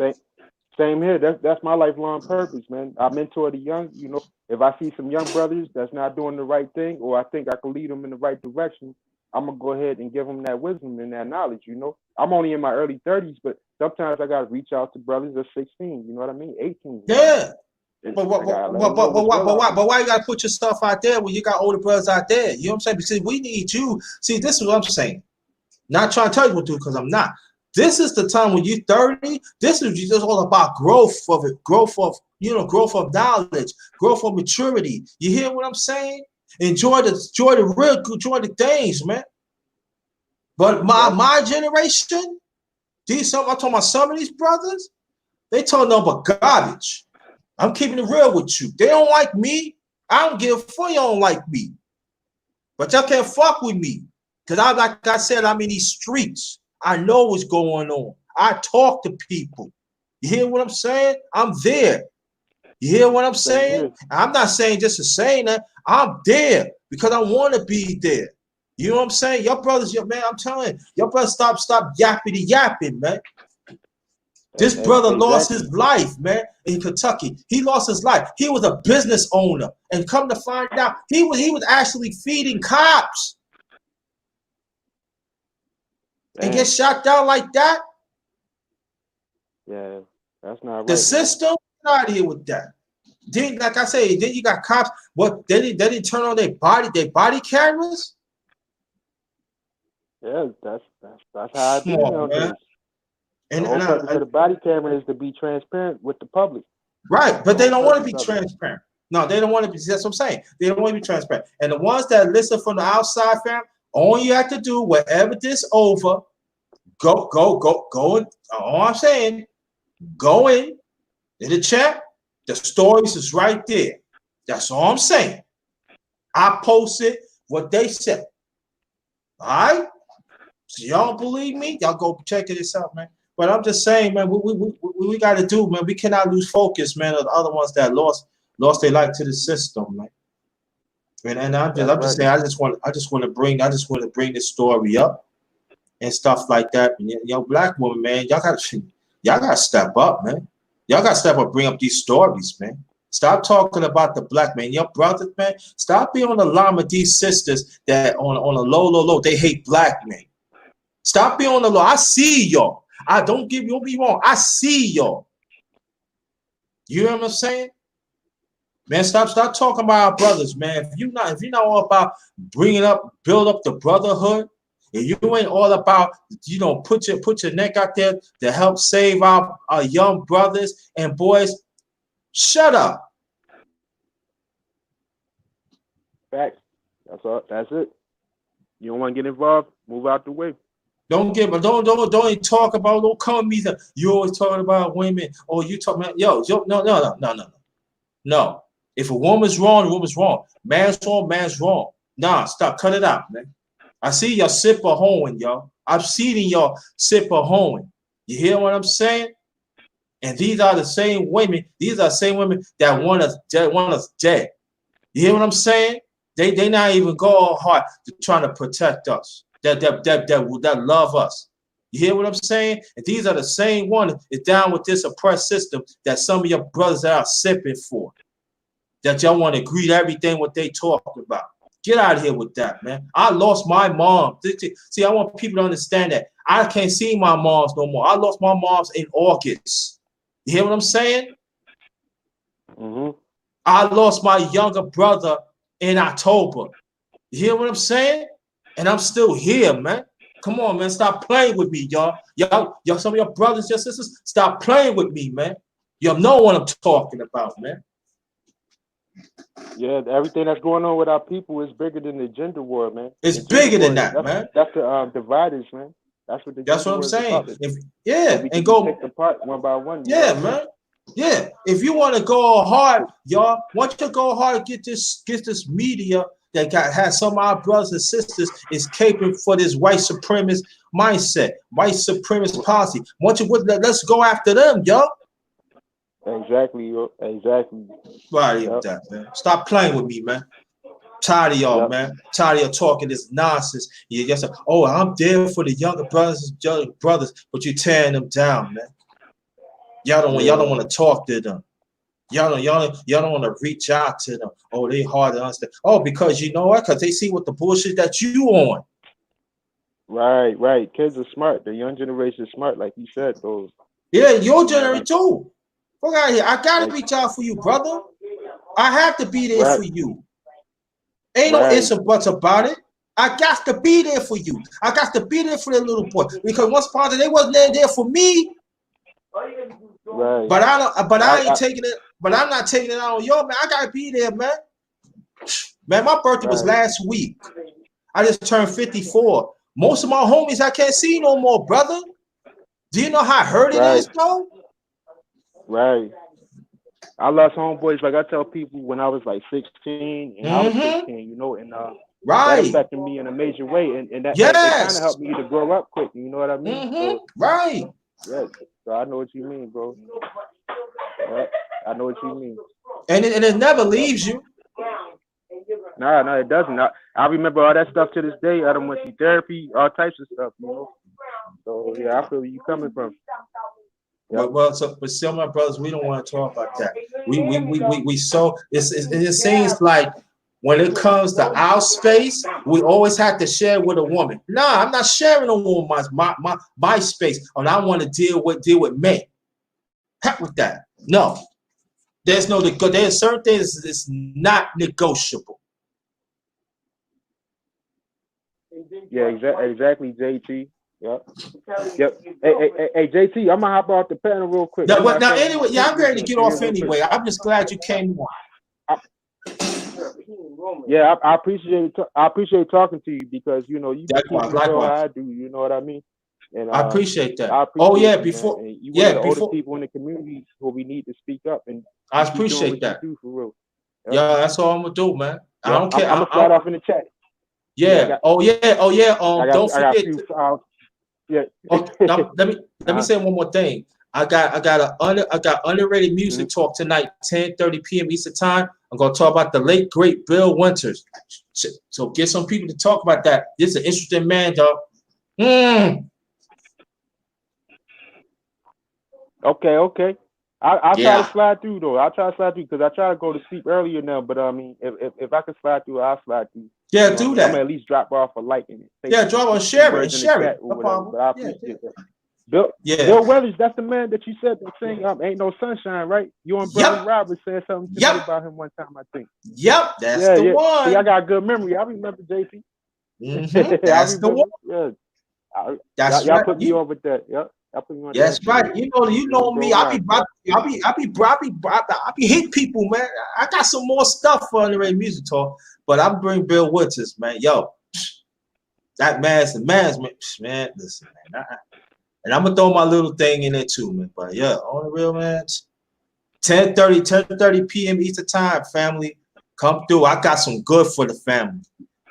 Same here. That's my lifelong purpose, man. I mentor the young. You know, if I see some young brothers that's not doing the right thing, or I think I can lead them in the right direction, I'm gonna go ahead and give them that wisdom and that knowledge. You know, I'm only in my early 30s, but sometimes I gotta reach out to brothers that's 16. You know what I mean? 18. Yeah. But why you gotta put your stuff out there when you got older brothers out there? You know what I'm saying? Because we need you. See, this is what I'm saying. Not trying to tell you what to do because I'm not. This is the time when you're 30. This is just all about growth of knowledge, growth of maturity. You hear what I'm saying? Enjoy the things, man. But my generation, I'm talking about some of these brothers, they talking about garbage. I'm keeping it real with you. They don't like me. I don't give a fuck. You don't like me. But y'all can't fuck with me. Because like I said, I'm in these streets. I know what's going on. I talk to people. You hear what I'm saying? I'm there. You hear what I'm saying? I'm not saying just to saying that. I'm there because I want to be there. You know what I'm saying? Your brothers, man, I'm telling you, your brothers stop yapping, man. This brother lost his life, man, in Kentucky. He lost his life. He was a business owner, and come to find out, he was actually feeding cops. And get shot down like that. Yeah, that's not right. The system, get out of here with that. Then, like I say, then you got cops. What they didn't turn on their body cameras. Yeah, that's how I do nowadays. And the whole purpose of the body camera is to be transparent with the public. Right, but they don't want to be transparent. No, they don't want to be. That's what I'm saying. They don't want to be transparent. And the ones that listen from the outside, fam, all you have to do, wherever this over, go. All I'm saying, go in the chat. The stories is right there. That's all I'm saying. I posted what they said. All right. So y'all don't believe me? Y'all go check this out, man. But I'm just saying, man, we got to do, man. We cannot lose focus, man, of the other ones that lost their life to the system, man. And I'm just saying, I just want to bring this story up and stuff like that. And, black woman, man, y'all got to step up, man. Y'all got to step up, bring up these stories, man. Stop talking about the black man, your brothers, man. Stop being on the line with these sisters that on a low, they hate black men. Stop being on the low. I see y'all. Don't be wrong. I see y'all. You know what I'm saying? Man, stop talking about our brothers, man. If you're not all about build up the brotherhood, and you ain't all about, put your neck out there to help save our young brothers and boys, shut up. Facts. That's all. That's it. You don't want to get involved? Move out the way. Don't even talk about. Don't come me. You always talking about women. Or you talking about no. If a woman's wrong, a woman's wrong. Man's wrong. Nah, stop. Cut it out, man. I see y'all sip a hoeing, y'all. I've seen y'all sip a hoeing. You hear what I'm saying? And these are the same women. These are the same women that want us dead. You hear what I'm saying? They not even go hard to try to protect us. That love us. You hear what I'm saying? And these are the same ones that's down with this oppressed system that some of your brothers are sipping for. That y'all want to agree to everything what they talk about. Get out of here with that, man. I lost my mom. See, I want people to understand that. I can't see my moms no more. I lost my moms in August. You hear what I'm saying? Mm-hmm. I lost my younger brother in October. You hear what I'm saying? And I'm still here, man. Come on, man. Stop playing with me, y'all. Y'all, some of your brothers, your sisters, stop playing with me, man. Y'all know what I'm talking about, man. Yeah, everything that's going on with our people is bigger than the gender war, man. It's bigger than that, man. That's the dividers, man. That's what I'm saying. So and go pick apart one by one. Yeah, man. Yeah. If you want to go hard, y'all, once you go hard, get this media that has some of our brothers and sisters is caping for this white supremacist mindset, white supremacist policy. Let's go after them, y'all. Exactly. Right with that, man. Stop playing with me, man. Tired of y'all, man. Tired of y'all talking this nonsense. You just say, oh, I'm there for the younger brothers, but you're tearing them down, man. Y'all don't want to talk to them. Y'all don't want to reach out to them. Oh, they hard to understand. Oh, because you know what? Because they see what the bullshit that you on. Right. Kids are smart. The young generation is smart, like you said. Those. Yeah, your generation too. Fuck out here. I gotta reach out for you, brother. I have to be there for you. Ain't no ifs or buts about it. I got to be there for you. I got to be there for that little boy. Because once upon a time they wasn't there for me. Right. But I ain't taking it. But I'm not taking it out on y'all, man. I gotta be there, man. Man, my birthday was last week. I just turned 54. Most of my homies I can't see no more, brother. Do you know how hurt it is, though? Right. I lost homeboys, like I tell people, when I was like 16 and I was 16, and that affected me in a major way, and that kind of helped me to grow up quick. You know what I mean? So, yeah. So I know what you mean, bro. Yeah, I know what you mean. And it never leaves you. No, it doesn't. I remember all that stuff to this day. I done went through therapy, all types of stuff, So yeah, I feel where you coming from. Yep. But some of my brothers, we don't want to talk about that. We so it seems like when it comes to our space, we always have to share with a woman. Nah, I'm not sharing a woman my space, and I want to deal with men. Heck with that. No, there's certain things that's not negotiable. Yeah, exactly, JT. Yep. Hey, JT, I'm gonna hop off the panel real quick. Anyway, I'm ready to get off anyway. I'm just glad you came on. Yeah, I appreciate talking to you because you keep me how I do. You know what I mean? And I appreciate that. Before the older people in the community who we need to speak up, and I appreciate that. For real. Yep. Yeah, that's all I'm gonna do, man. I don't care. I'm gonna start off in the chat. Yeah. Don't forget. Yeah. Oh, now, let me say one more thing. I got underrated music Mhm. talk tonight, 10:30 p.m. Eastern time. I'm gonna talk about the late great Bill Winters. So get some people to talk about that. This is an interesting man, dog. Okay. I'll try to Yeah, slide through though. I'll try to slide through because I try to go to sleep earlier now. But I mean, if I can slide through, I'll slide through. You yeah, know what I do mean? I'm gonna that. at least drop off a like and say Yeah, drop on, few share it and words in the share it. chat or No whatever. problem. But I Yeah, appreciate that. Bill yeah. Withers, that's the man that you said that saying "Ain't No Sunshine," right? You and Brother Yep, Robert said something to me yep, about him one time, I think. yep. That's Yeah, the yeah. See, I one. got a good memory. I remember JC. I That's the one. remember. Yeah. That's Y'all right. put me on with that. Yep. Y'all put me on that That's shit. right. You You and know Bro me. Rob. I be hitting people, man. I got some more stuff for underrated music talk, but I'm bring Bill Winters, man. Yo, that man's the man's man. Listen, man. And I'm gonna throw my little thing in there too, man. But yeah, on the real, man. 10:30 p.m. Eastern time, family. Come through. I got some good for the family.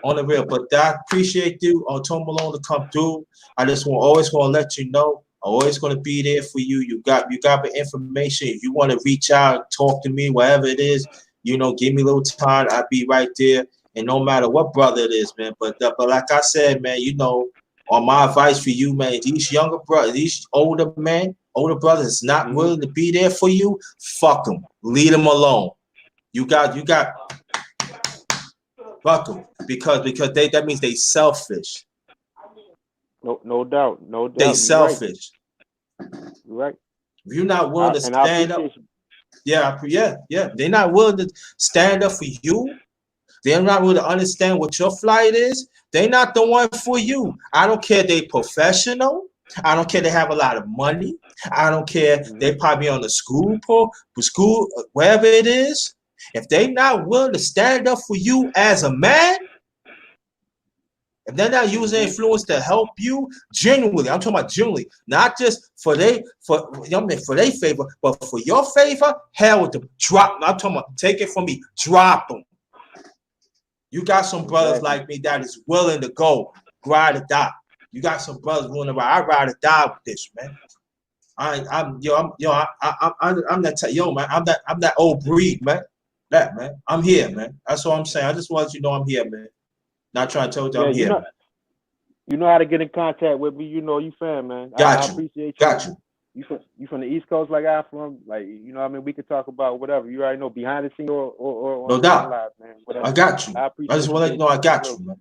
On the real. But I appreciate you on Tom Malone to come through. I just always want to let you know. I'm always gonna be there for you. You got the information. If you want to reach out, talk to me, whatever it is, give me a little time. I'll be right there. And no matter what brother it is, man. But like I said, man, on my advice for you, man, these younger brothers, these older brothers not Mm-hmm. willing to be there for you, fuck them. Leave them alone. You got fuck them because that means they selfish. No doubt. No They doubt. You're right. selfish. You're right. If you're not willing to And I stand up, appreciate you. yeah. They're not willing to stand up for you. They're not willing to understand what your plight is. They're not the one for you. I don't care they professional. I don't care they have a lot of money. I don't care Mm-hmm. they probably on the school, wherever it is. If they not willing to stand up for you as a man, if they're not using Mm-hmm. influence to help you genuinely, I'm talking about genuinely, not just for for their favor, but for your favor, hell with them. Drop. I'm talking about take it from me. Drop them. You got some brothers Exactly. like me that is willing to go ride or die. You got some brothers willing to ride. I ride or die with this, man. I'm that man. I'm that old breed, man. That man. I'm here, man. That's what I'm saying. I just want you to know I'm here, man. Not trying to tell you Yeah, I'm here, man. you know how to get in contact with me. You know you fan, man. I Got you. appreciate you. Got you. You from the East Coast like I from, like what I mean. We could talk about whatever. You already know behind the scene or No on doubt. live, man. Whatever. I got you. I I just appreciate want to let you know you, I got you, man.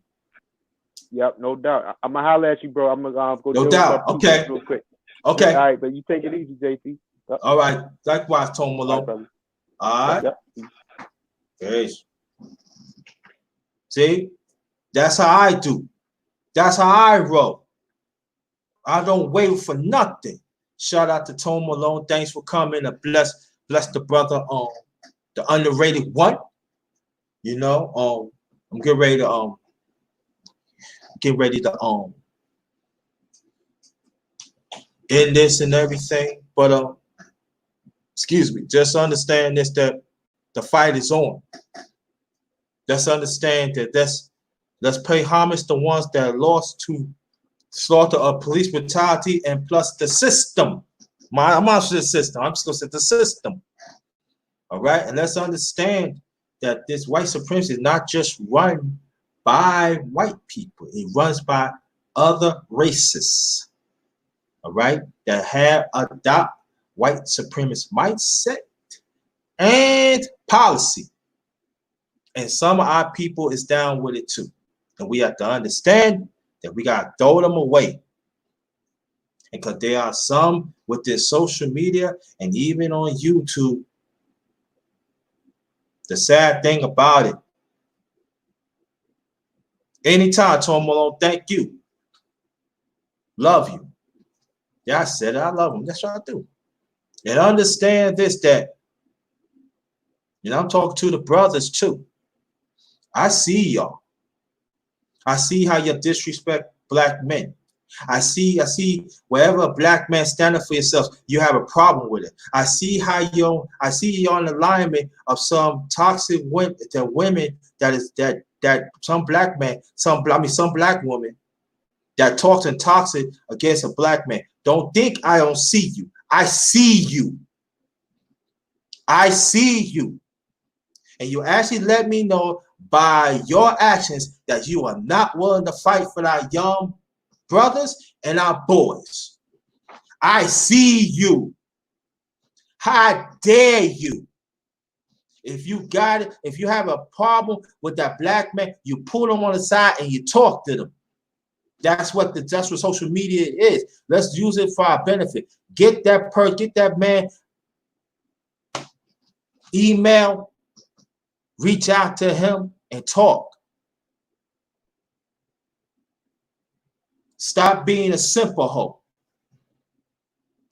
Yep, no doubt. I'm gonna holler at you, bro. I'm gonna go No deal with my doubt. people Okay. real quick. Okay. All right, but you take it easy, JT. Yep. All right. Likewise, Tom All right, Malone. brother. All right. Yep. Peace. See? That's how I do. That's how I roll. I don't wait for nothing. Shout out to Tom Malone. Thanks for coming and bless the brother the underrated one. I'm getting ready to end this and everything. But excuse me, just understand this that the fight is on. Let's understand that let's pay homage to ones that lost to slaughter of police brutality and plus the system. I'm not sure the system. I'm just gonna say the system. All right, and let's understand that this white supremacy is not just run by white people. It runs by other races. All right, that have adopt white supremacist mindset and policy. And some of our people is down with it too. And we have to understand that we got to throw them away. And because there are some with this social media and even on YouTube, the sad thing about it, anytime, Tom Malone, thank you. Love you. Yeah, I said it. I love them. That's what I do. And understand this, that, I'm talking to the brothers too. I see y'all. I see how you disrespect black men. I see wherever a black man stand up for yourself, you have a problem with it. I see you're on alignment of some toxic women that some black man, some black woman that talks and toxic against a black man. Don't think I don't see you. I see you. I see you. And you actually let me know by your actions that you are not willing to fight for our young brothers and our boys. I see you. How dare you? If you got it, if you have a problem with that black man, you pull him on the side and you talk to them. That's what social media is. Let's use it for our benefit. Get that man email, reach out to him and talk. Stop being a simple hoe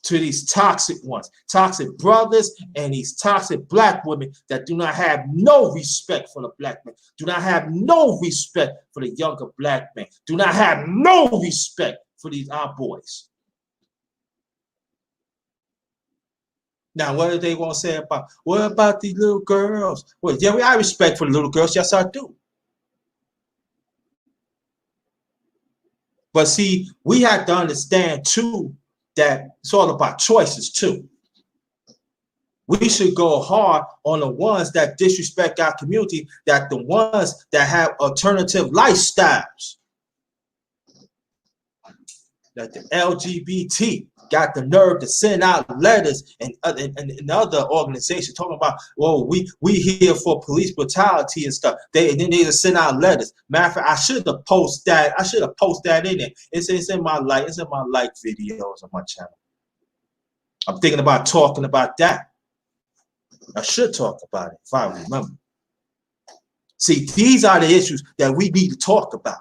to these toxic ones, toxic brothers and these toxic black women that do not have no respect for the black man, do not have no respect for the younger black man, do not have no respect for these our boys. Now, what do they want to say about, what about these little girls? Well, yeah, I respect for the little girls. Yes, I do. But see, we have to understand too that it's all about choices too. We should go hard on the ones that disrespect our community, that the ones that have alternative lifestyles. That the LGBT got the nerve to send out letters and other organizations talking about, well, we here for police brutality and stuff. And then they just send out letters. Matter of fact, I should have posted that. I should have posted that in there. It's in my like videos on my channel. I'm thinking about talking about that. I should talk about it if I remember. See, these are the issues that we need to talk about.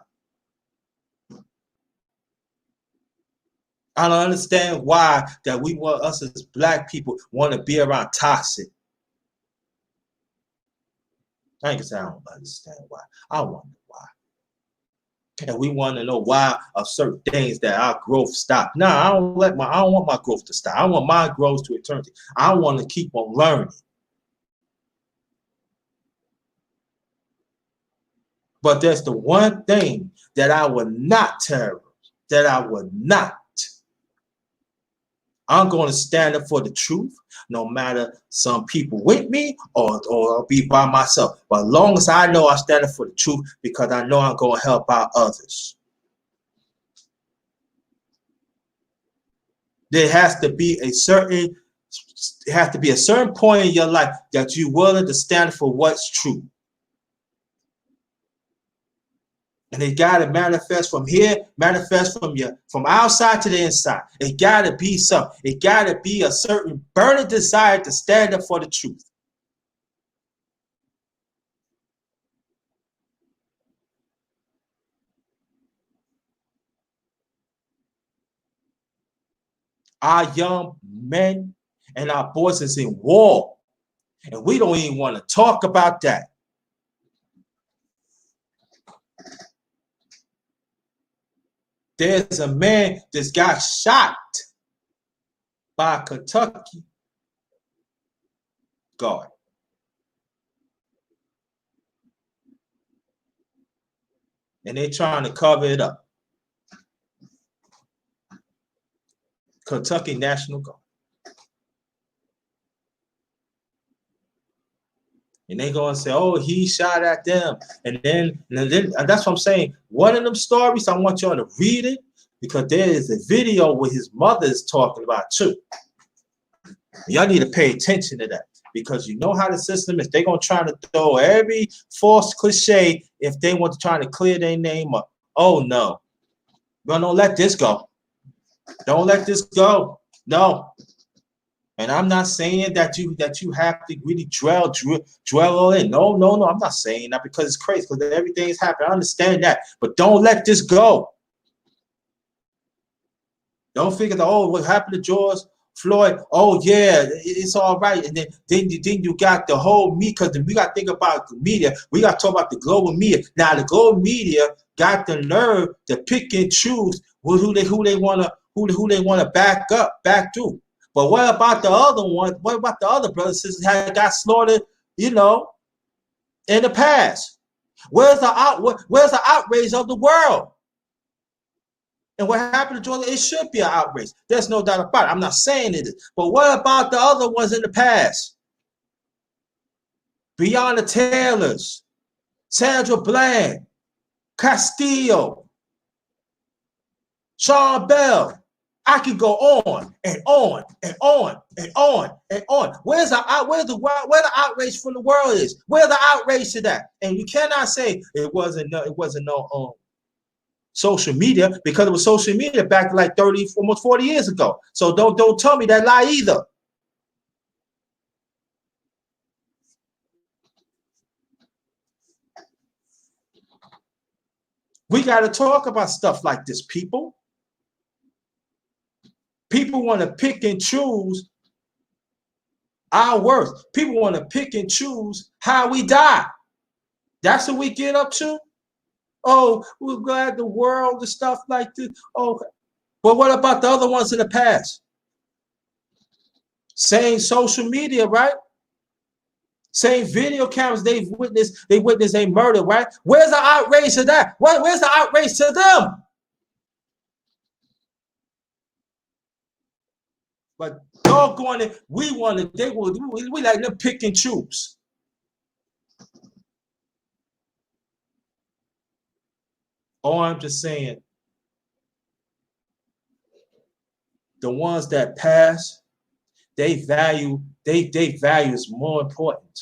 I don't understand why that we want us as black people want to be around toxic. I ain't gonna say I don't understand why. I wonder why. And we want to know why of certain things that our growth stop. No, I don't want my growth to stop. I want my growth to eternity. I want to keep on learning. But there's the one thing that I would not terrorize, that I would not. I'm going to stand up for the truth, no matter some people with me or I'll be by myself. But as long as I know I stand up for the truth, because I know I'm going to help out others. There has to be a certain point in your life that you're willing to stand for what's true. And it got to manifest from here, manifest from outside to the inside. It got to be something. It got to be a certain burning desire to stand up for the truth. Our young men and our boys is in war. And we don't even want to talk about that. There's a man that's got shot by a Kentucky guard. And they're trying to cover it up. Kentucky National Guard. And they go and say, oh, he shot at them. And then that's what I'm saying. One of them stories, I want y'all to read it, because there is a video where his mother is talking about too. Y'all need to pay attention to that, because you know how the system is. They're going to try to throw every false cliche if they want to try to clear their name up. Oh, no. Well, don't let this go. Don't let this go. No. And I'm not saying that you have to really dwell in. No. I'm not saying that, because it's crazy, because everything's happening. I understand that. But don't let this go. Don't figure that, oh, what happened to George Floyd? Oh, yeah, it's all right. And then you got the whole media, because we got to think about the media. We got to talk about the global media. Now, the global media got the nerve to pick and choose who they want to back through. But what about the other one? What about the other brothers and sisters that got slaughtered, in the past? Where's the outrage of the world? And what happened to Georgia, it should be an outrage. There's no doubt about it. I'm not saying it is. But what about the other ones in the past? Breonna Taylors, Sandra Bland, Castillo, Sean Bell. I could go on and on and on and on and on. Where the outrage from the world is? Where the outrage to that? And you cannot say it wasn't no social media, because it was social media back like 30, almost 40 years ago. So don't tell me that lie either. We got to talk about stuff like this, people. People want to pick and choose our worth. People want to pick and choose how we die. That's what we get up to. Oh, we're glad the world and stuff like this. Oh, but what about the other ones in the past? Same social media, right? Same video cameras they witnessed a murder, right? Where's the outrage to that? Where's the outrage to them? But doggone it, we like them pick and choose. Oh, I'm just saying, the ones that pass, they value is more important.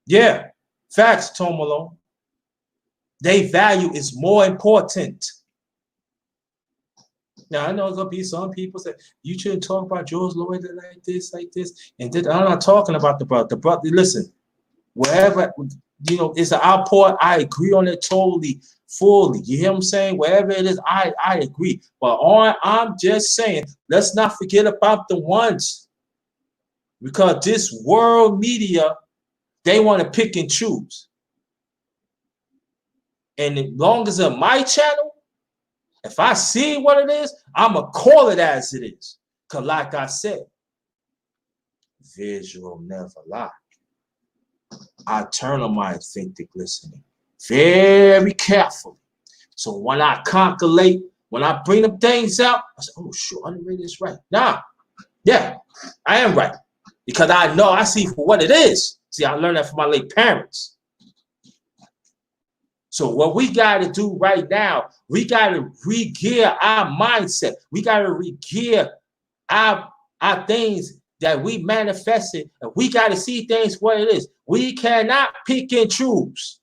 Yeah, facts, Tom Malone. They value is more important. Now I know there's gonna be some people say you shouldn't talk about George Floyd like this, and then I'm not talking about the brother. The brother, listen, wherever it's an outpour. I agree on it totally, fully. You hear what I'm saying? Wherever it is, I agree. But I'm just saying, let's not forget about the ones, because this world media, they want to pick and choose. And as long as it's my channel, if I see what it is, I'm going to call it as it is. Because like I said, visual never lie. I turn on my authentic listening very carefully. So when I calculate, when I bring them things out, I say, oh, sure, I didn't read this right. Nah, yeah, I am right. Because I know, I see for what it is. See, I learned that from my late parents. So what we got to do right now, we got to re-gear our mindset. We got to re-gear our things that we manifested, and we got to see things what it is. We cannot pick and choose.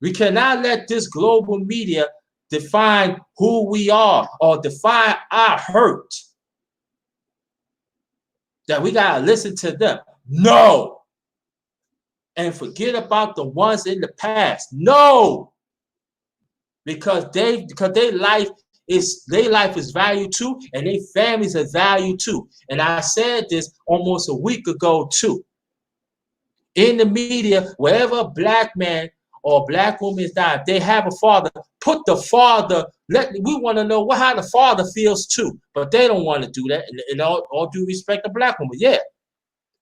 We cannot let this global media define who we are or define our hurt. That we got to listen to them. No. And forget about the ones in the past. No. Because their life is valued too, and their families are valued too. And I said this almost a week ago too. In the media, wherever a black man or black woman is dying, they have a father. Put the father. We want to know how the father feels too, but they don't want to do that. And all due respect, the black woman, yeah,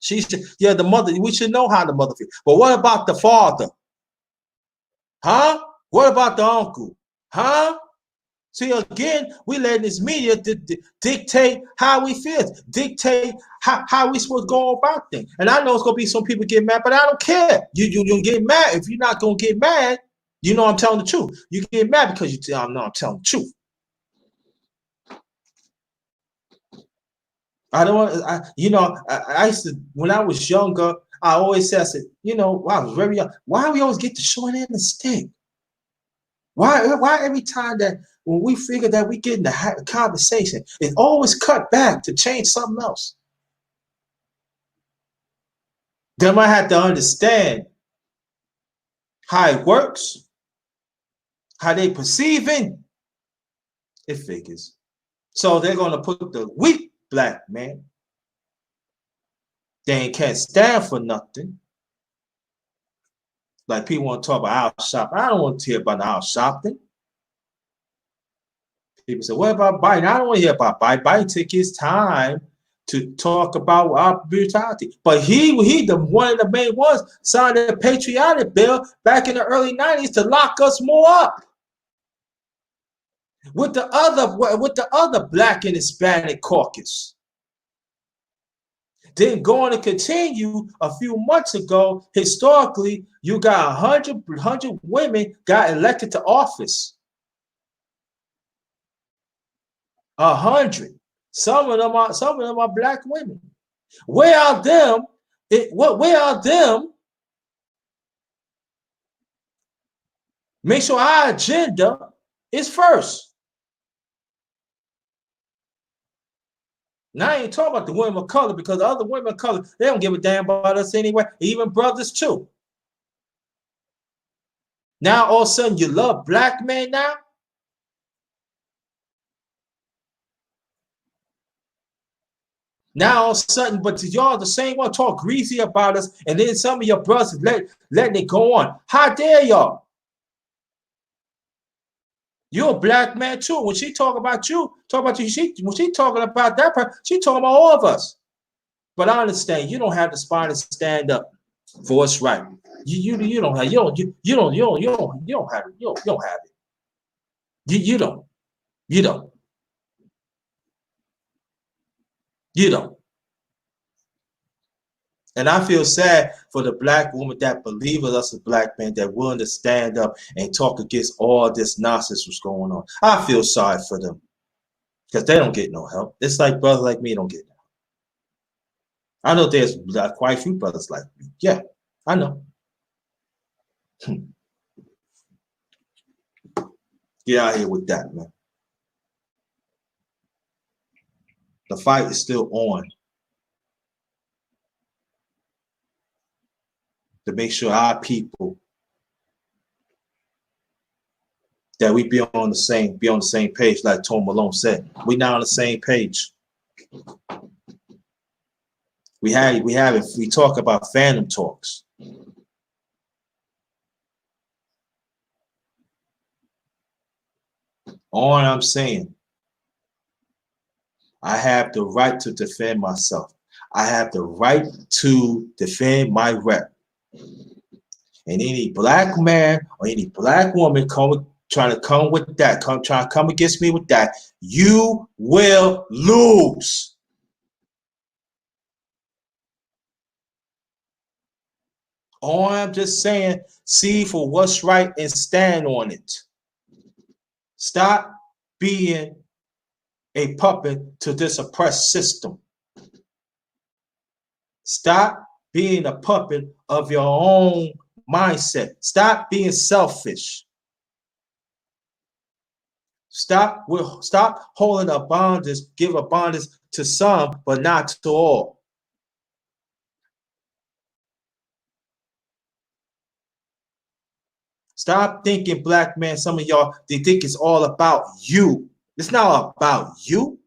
the mother. We should know how the mother feels. But what about the father? Huh? What about the uncle? Huh? See, again, we let this media dictate how we feel, dictate how we supposed to go about things. And I know it's going to be some people get mad, but I don't care. You get mad. If you're not going to get mad, you know I'm telling the truth. You get mad because you tell I'm telling the truth. I don't want I used to, when I was younger, I always said, when I was very young, why we always get the short end of the stick? Why every time that when we figure that we get in the conversation, it always cut back to change something else? They might have to understand how it works, how they perceiving. It figures. So they're going to put the weak black man. They can't stand for nothing. Like people want to talk about our shopping. I don't want to hear about our shopping. People say, what about Biden? I don't want to hear about Biden. Biden took his time to talk about our brutality. But he the one of the main ones signed the patriotic bill back in the early 90s to lock us more up. With the other black and Hispanic caucus. Then going to continue a few months ago, historically, you got 100 women got elected to office. 100. Some of them are black women. Where are them? Where are them? Make sure our agenda is first. Now I ain't talking about the women of color, because the other women of color, they don't give a damn about us anyway. Even brothers too. Now all of a sudden you love black men now? Now all of a sudden, but y'all the same one talk greasy about us, and then some of your brothers letting it go on. How dare y'all? You're a black man too. When she talk about you, when she talking about that person, she talking about all of us. But I understand you don't have the spine to stand up for what's right. You don't have have it. You don't. And I feel sad for the black woman that believes us as black men that willing to stand up and talk against all this nonsense that's going on. I feel sorry for them because they don't get no help. It's like brothers like me don't get no help. I know there's quite a few brothers like me. Yeah, I know. Get out of here with that, man. The fight is still on. To make sure our people that we be on the same page, like Tom Malone said. We now on the same page. We talk about phantom talks. All I'm saying, I have the right to defend myself. I have the right to defend my rep. And any black man or any black woman trying to come against me with that, you will lose. All I'm just saying, see for what's right and stand on it. Stop being a puppet to this oppressed system. Stop being a puppet of your own mindset. Stop being selfish. Stop holding a bondage, give a bondage to some, but not to all. Stop thinking, black man, some of y'all, they think it's all about you. It's not about you.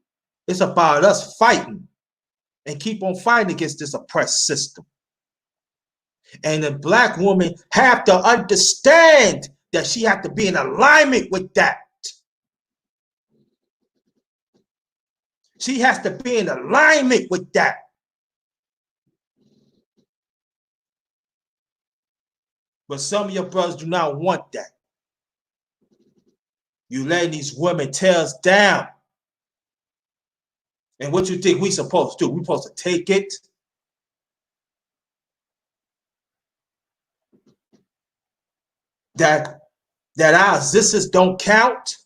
It's about us fighting and keep on fighting against this oppressed system. And the black woman have to understand that she have to be in alignment with that. She has to be in alignment with that. But some of your brothers do not want that. You letting these women tear us down. And what you think we supposed to do? We supposed to take it? That our existence don't count?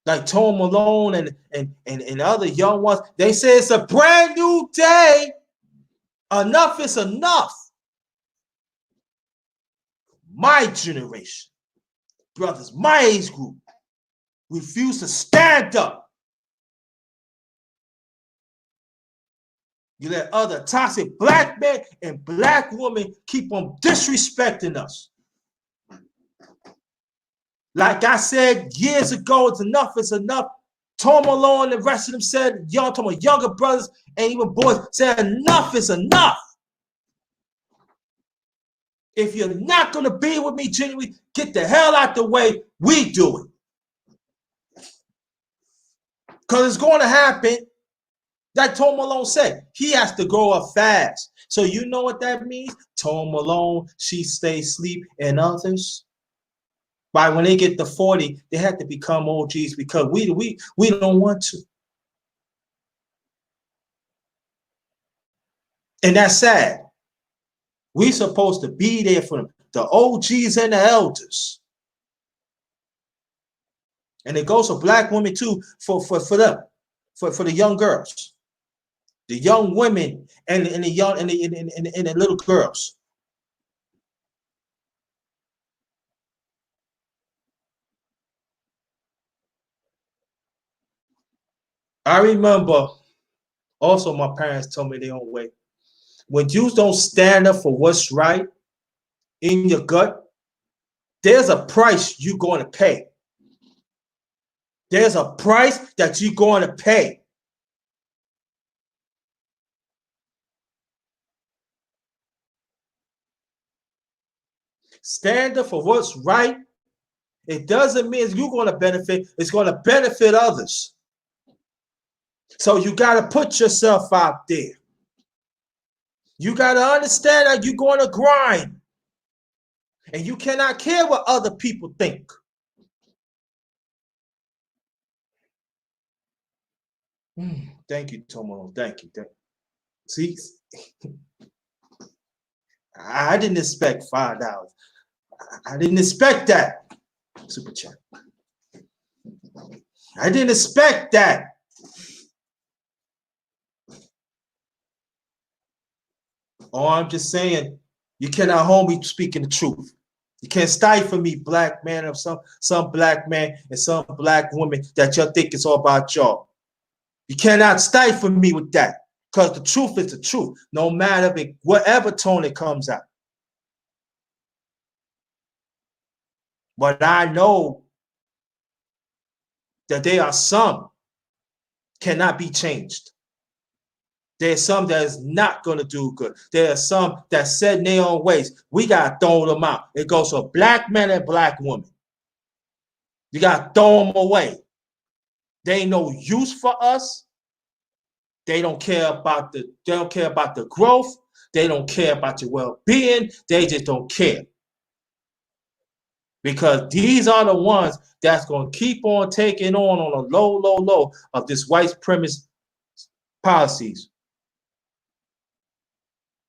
Like Tom Malone and other young ones, they say it's a brand new day. Enough is enough. My generation, brothers, my age group, refuse to stand up. You let other toxic black men and black women keep on disrespecting us. Like I said years ago, it's enough is enough. Tom Malone and the rest of them said, younger brothers and even boys said, enough is enough. If you're not going to be with me genuinely, get the hell out the way. We do it. Because it's going to happen. Like Tom Malone said, he has to grow up fast. So you know what that means? Tom Malone, she stays asleep, and others. By when they get to 40, they have to become OGs because we don't want to. And that's sad. We supposed to be there for them, the OGs and the elders. And it goes for black women too, for them, for the young girls, the young women, and the young and the little girls. I remember also my parents told me their own way. When you don't stand up for what's right in your gut, there's a price you're going to pay. There's a price that you're going to pay. Stand up for what's right. It doesn't mean you're going to benefit. It's going to benefit others. So you got to put yourself out there. You got to understand that you're going to grind. And you cannot care what other people think. Thank you, Tomo. Thank you. See, I didn't expect $5. I didn't expect that. Super chat. I didn't expect that. Oh, I'm just saying, you cannot hold me speaking the truth. You can't stifle me, black man, of some black man and some black woman that y'all think it's all about y'all. You cannot stifle me with that, because the truth is the truth, no matter whatever tone it comes out. But I know that there are some cannot be changed. There's some that is not going to do good. There are some that set in their own ways. We got to throw them out. It goes for black men and black women. You got to throw them away. They ain't no use for us. They don't care about the growth. They don't care about your well-being. They just don't care. Because these are the ones that's going to keep on taking on a low of this white supremacist policies.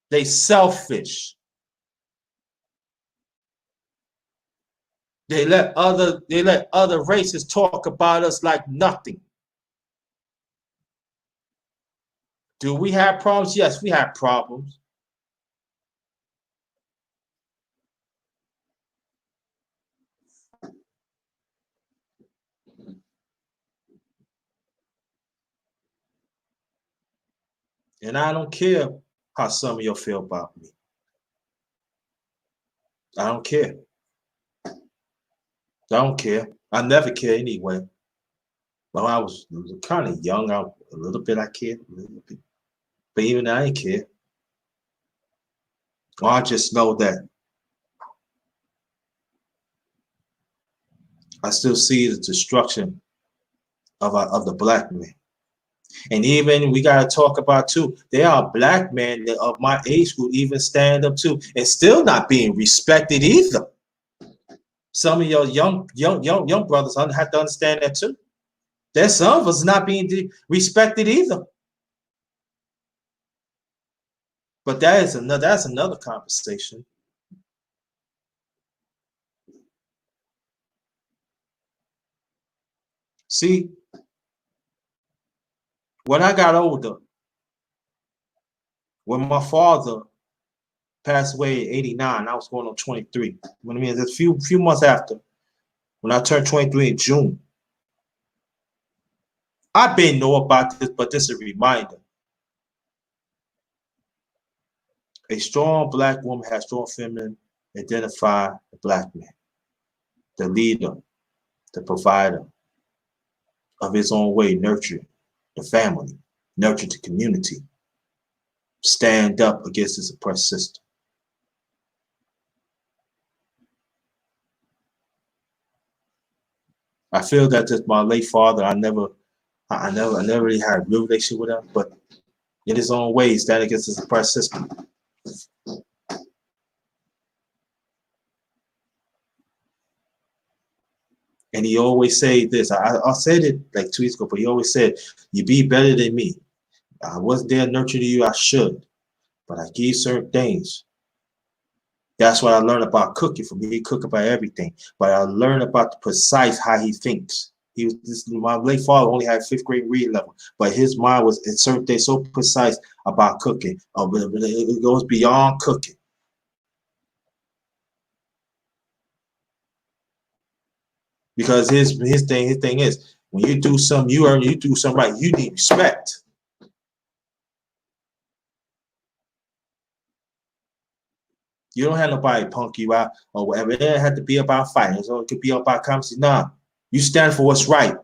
They selfish. They let other races talk about us like nothing. Do we have problems? Yes, we have problems. And I don't care how some of you feel about me. I don't care. I don't care. I never care anyway. Well, I was kind of young. A little bit I cared, a little bit. But even I ain't care. Well, I just know that I still see the destruction of the black man. And even we got to talk about too, there are black men of my age who even stand up too and still not being respected either. Some of your young brothers have to understand that too. There's some of us not being respected either. But that's another conversation. See, when I got older, when my father passed away in '89, I was going on 23. When I mean, a few months after, when I turned 23 in June, I been know about this, but this is a reminder. A strong black woman has strong feminine identify the black man, the leader, the provider of his own way, nurture the family, nurture the community, stand up against this oppressed system. I feel that just my late father, I never I never really had a real relationship with him, but in his own ways, that against his oppressed system. And he always say this. I said it like 2 weeks ago, but he always said, "You be better than me. I wasn't there nurturing you. I should, but I give certain things." That's what I learned about cooking from him. He cook about everything, but I learned about the precise how he thinks. He was my late father only had 5th grade reading level, but his mind was in certain things so precise about cooking. But it goes beyond cooking. Because his thing is when you do something, you do something right, you need respect. You don't have nobody punk you out or whatever. It doesn't have to be about fighting. So it could be about conversation. Nah, you stand for what's right.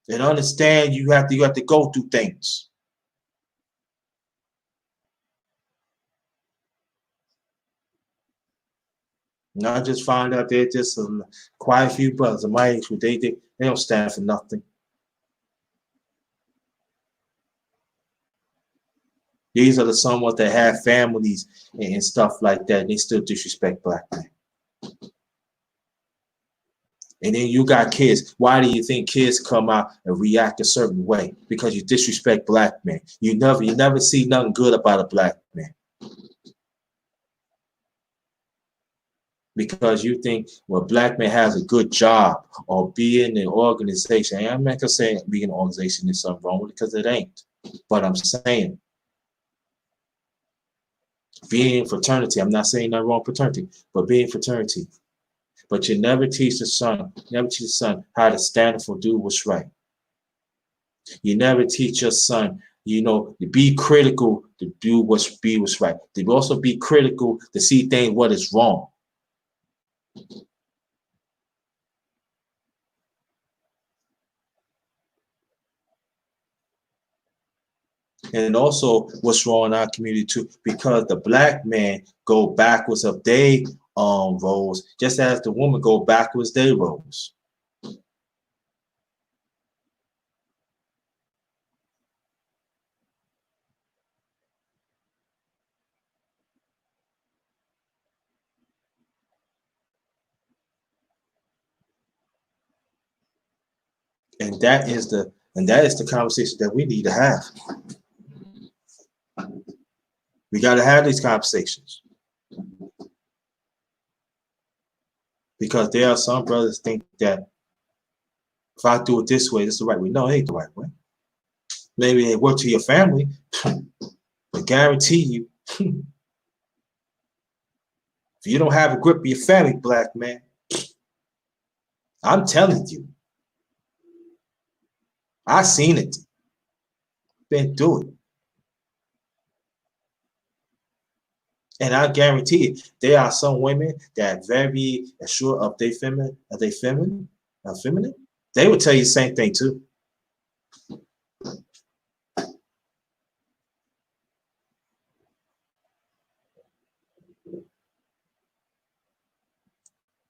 And understand you have to go through things. Not just find out they're just quite a few brothers of my age who they don't stand for nothing. These are the somewhat that have families and stuff like that. And they still disrespect black men. And then you got kids. Why do you think kids come out and react a certain way? Because you disrespect black men. You never see nothing good about a black man. Because you think, well, black man has a good job or be in an organization. And I'm not gonna say being an organization is something wrong with it, because it ain't. But I'm saying being in fraternity, I'm not saying nothing wrong with fraternity, but being fraternity. But you never teach the son how to stand for do what's right. You never teach your son, to be critical to do what's right. To also be critical to see things what is wrong. And also what's wrong in our community too, because the black man go backwards of their roles, just as the woman go backwards their roles. And that is the conversation that we need to have. We got to have these conversations. Because there are some brothers think that if I do it this way, this is the right way. No, it ain't the right way. Maybe it worked to your family, but guarantee you, if you don't have a grip of your family, black man, I'm telling you, I seen it. Been through it. And I guarantee it, there are some women that are very assured of their feminine, feminine. They would tell you the same thing too.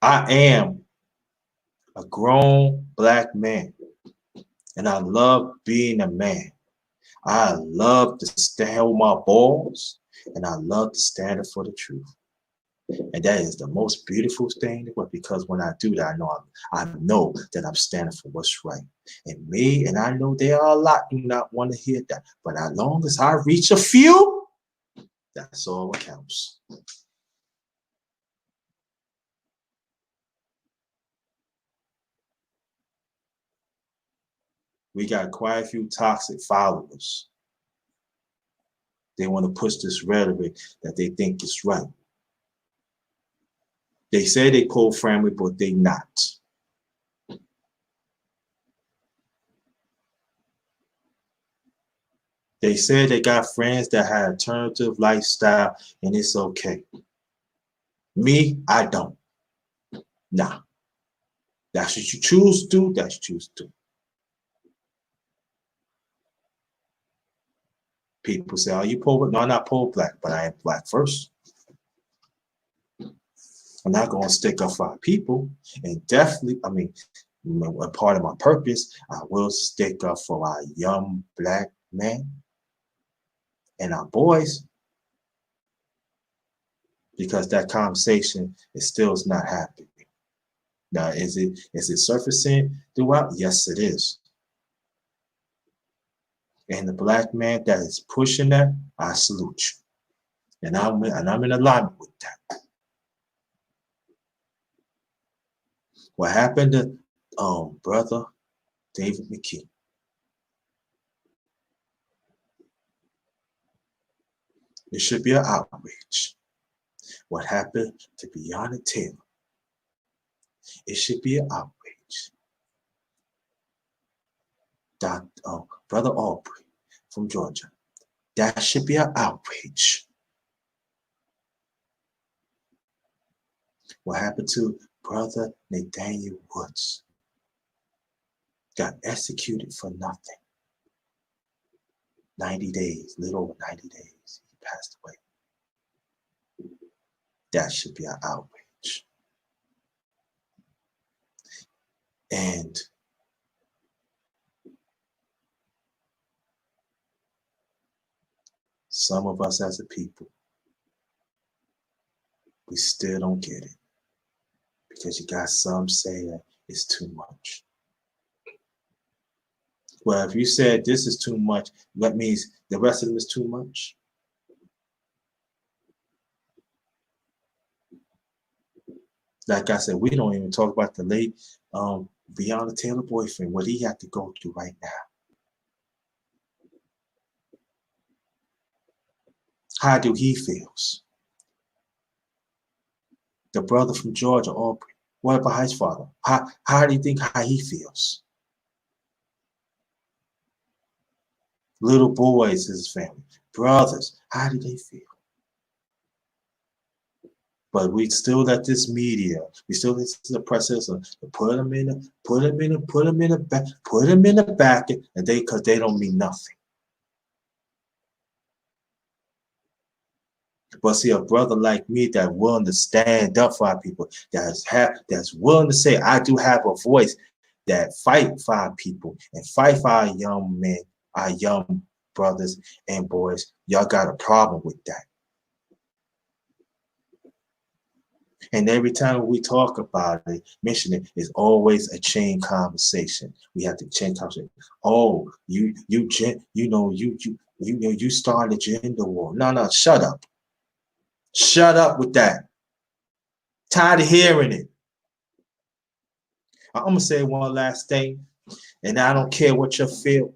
I am a grown black man, and I love being a man. I love to stand with my balls, and I love to stand up for the truth. And that is the most beautiful thing, because when I do that, I know that I'm standing for what's right. And I know there are a lot do not want to hear that. But as long as I reach a few, that's all that counts. We got quite a few toxic followers. They want to push this rhetoric that they think is right. They say they pro-family, but they not. They say they got friends that have alternative lifestyle, and it's okay. Me, I don't. Nah. That's what you choose to do. That's what you choose to do. People say, "Are you poor?" No, I'm not poor black, but I am black first. I'm not going to stick up for our people. And definitely, a part of my purpose, I will stick up for our young black men and our boys, because that conversation is still not happening. Now, is it surfacing throughout? Yes, it is. And the black man that is pushing that, I salute you. And I'm in alignment with that. What happened to brother David McAtee? It should be an outrage. What happened to Breonna Taylor? It should be an outrage. Brother Aubrey from Georgia. That should be an outrage. What happened to brother Nathaniel Woods? Got executed for nothing. 90 days, little over 90 days, he passed away. That should be an outrage. And some of us as a people, we still don't get it. Because you got some say that it's too much. Well, if you said this is too much, that means the rest of them is too much. Like I said, we don't even talk about the late Breonna Taylor boyfriend, what he had to go through right now. How do he feels? The brother from Georgia, Aubrey. What about his father? How do you think how he feels? Little boys, his family, brothers, how do they feel? But we still let this media, we still let the press to put them in the back, and because they don't mean nothing. But see, a brother like me that willing to stand up for our people, that's willing to say, I do have a voice that fight for our people and fight for our young men, our young brothers and boys. Y'all got a problem with that. And every time we talk about it, mention it, is always a chain conversation. We have to chain conversation. Oh, you started a gender war. No, shut up. Shut up with that. Tired of hearing it. I'm gonna say one last thing, and I don't care what you feel.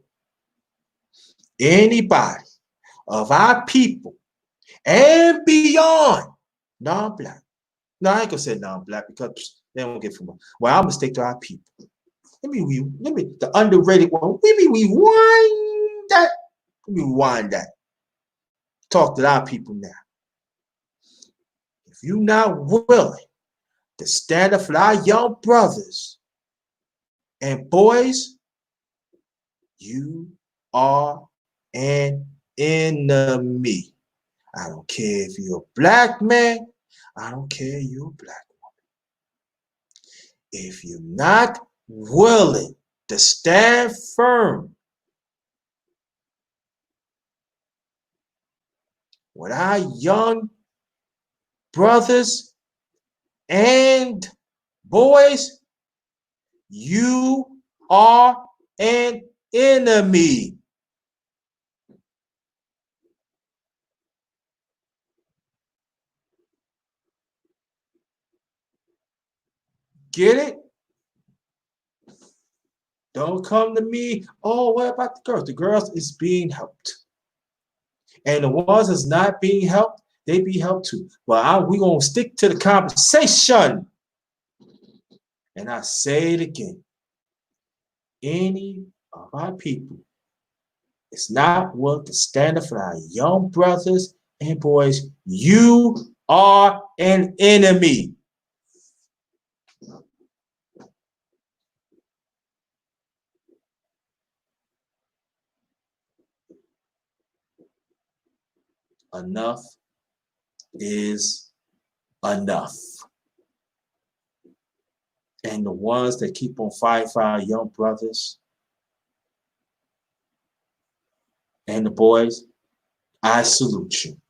Anybody of our people and beyond, non-black. No, I ain't gonna say non-black because they don't get from. Well, I'm gonna stick to our people. Let me the underrated one. Let me rewind that. Let me rewind that. Talk to our people now. If you're not willing to stand up for our young brothers and boys, you are an enemy. I don't care if you're a black man. I don't care if you're a black woman. If you're not willing to stand firm with our young brothers and boys, you are an enemy. Get it? Don't come to me. Oh, what about the girls? The girls is being helped. And the ones that's not being helped, they be helped too. Well, we're going to stick to the conversation. And I say it again. Any of our people is not willing to stand up for our young brothers and boys. You are an enemy. Enough is enough. And the ones that keep on fighting for our young brothers and the boys, I salute you.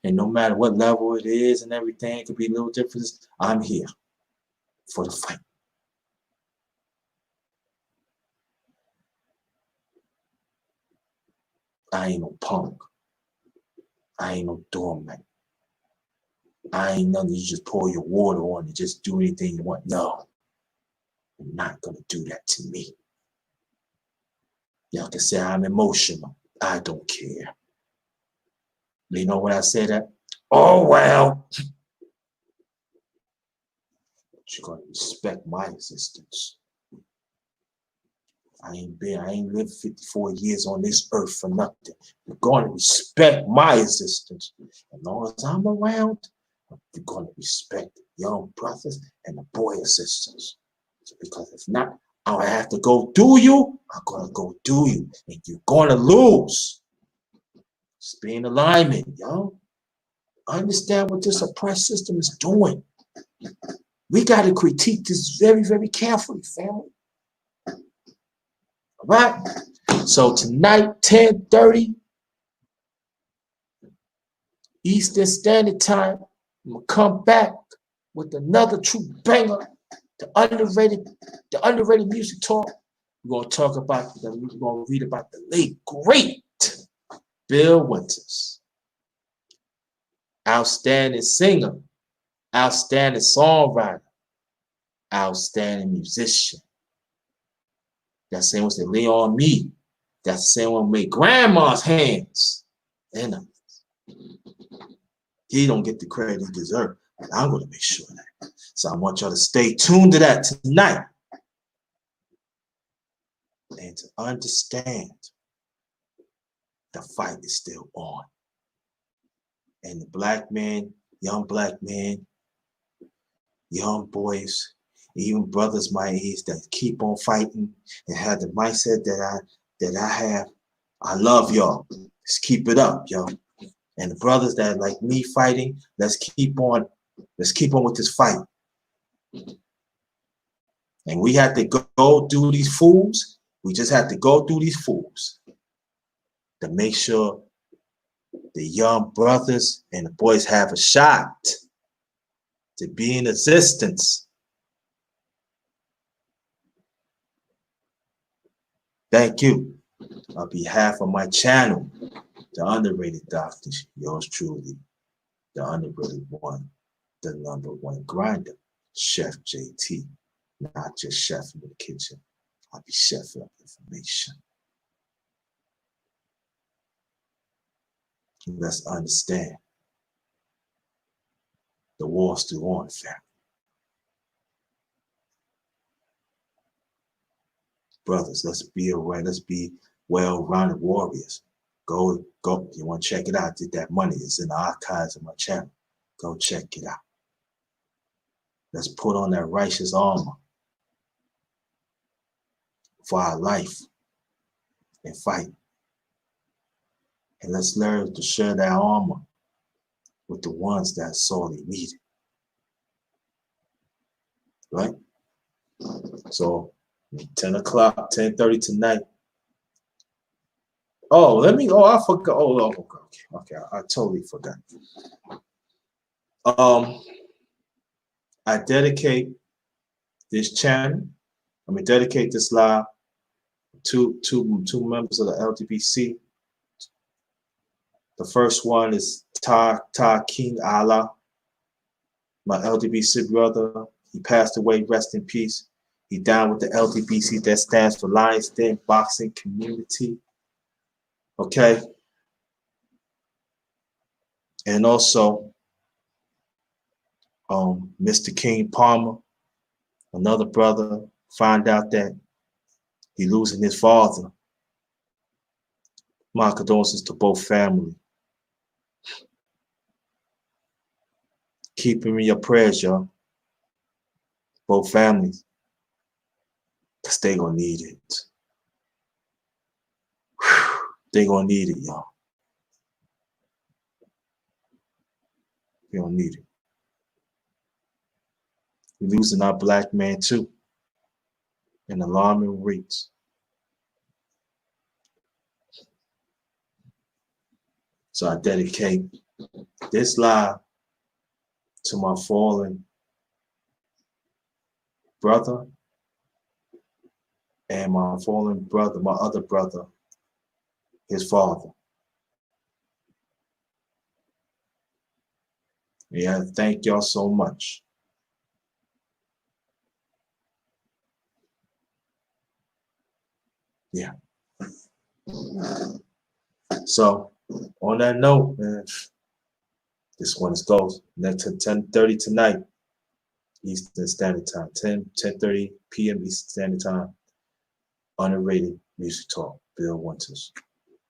And no matter what level it is and everything, it could be a little different. I'm here for the fight. I ain't no punk. I ain't no doormat. I ain't nothing you just pour your water on and just do anything you want. No, you're not gonna do that to me. Y'all can say I'm emotional. I don't care. You know when I say that? Oh well. But you're gonna respect my existence. I ain't lived 54 years on this earth for nothing. You're gonna respect my existence. As long as I'm around, you're gonna respect the young brothers and the boy sisters. Because if not, I'll have to go do you. I'm gonna go do you, and you're gonna lose. Just be in alignment, yo. Understand what this oppressed system is doing. We got to critique this very, very carefully, family. All right? So tonight, 10:30 Eastern Standard Time, I'm going to come back with another true banger, the underrated music talk. We're going to talk about, we're going to read about the late, great Bill Winters. Outstanding singer, outstanding songwriter, outstanding musician. That same one that lay on me. That same one made grandma's hands. And he don't get the credit he deserves. But I'm going to make sure of that. So I want y'all to stay tuned to that tonight. And to understand the fight is still on. And the black man, young boys, even brothers my age that keep on fighting and have the mindset that I have. I love y'all. Let's keep it up, y'all. And the brothers that like me fighting, let's keep on with this fight. And we have to go through these fools. We just have to go through these fools to make sure the young brothers and the boys have a shot to be in existence. Thank you. On behalf of my channel, the underrated doctor, yours truly, the underrated one, the #1 grinder, Chef JT, not just chef in the kitchen. I'll be chef of information. Let's understand the war's still on, family. Brothers, let's be aware, let's be well-rounded warriors. Go. You want to check it out? Did that money? It's in the archives of my channel. Go check it out. Let's put on that righteous armor for our life and fight. And let's learn to share that armor with the ones that sorely need it. Right? So 10 o'clock, 10:30 tonight. I forgot. Okay, I totally forgot. I dedicate this channel. Dedicate this live to two members of the LDBC. The first one is Ta King Allah, my LDBC brother. He passed away, rest in peace. He died with the LDBC, that stands for Lions Den Boxing Community. Okay. And also, Mr. King Palmer, another brother, find out that he losing his father. My condolences to both families. Keep him in your prayers, y'all. Both families. Because they gonna need it. They gonna need it, y'all. They gonna need it. We're losing our black man too in alarming rates. So I dedicate this live to my fallen brother and my fallen brother, my other brother, his father. Yeah, thank y'all so much. Yeah. So on that note, man, this one is goes. Next to 10:30 tonight, Eastern Standard Time. 10:30 p.m. Eastern Standard Time. Underrated music talk. Bill Winters.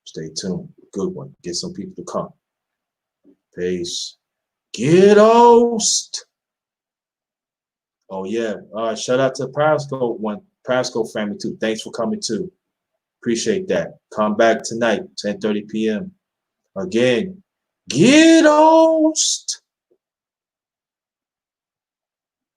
Stay tuned. Good one. Get some people to come. Peace. Get host. Oh yeah. Shout out to Periscope family too. Thanks for coming too. Appreciate that. Come back tonight, 10:30 p.m. Again. Get host.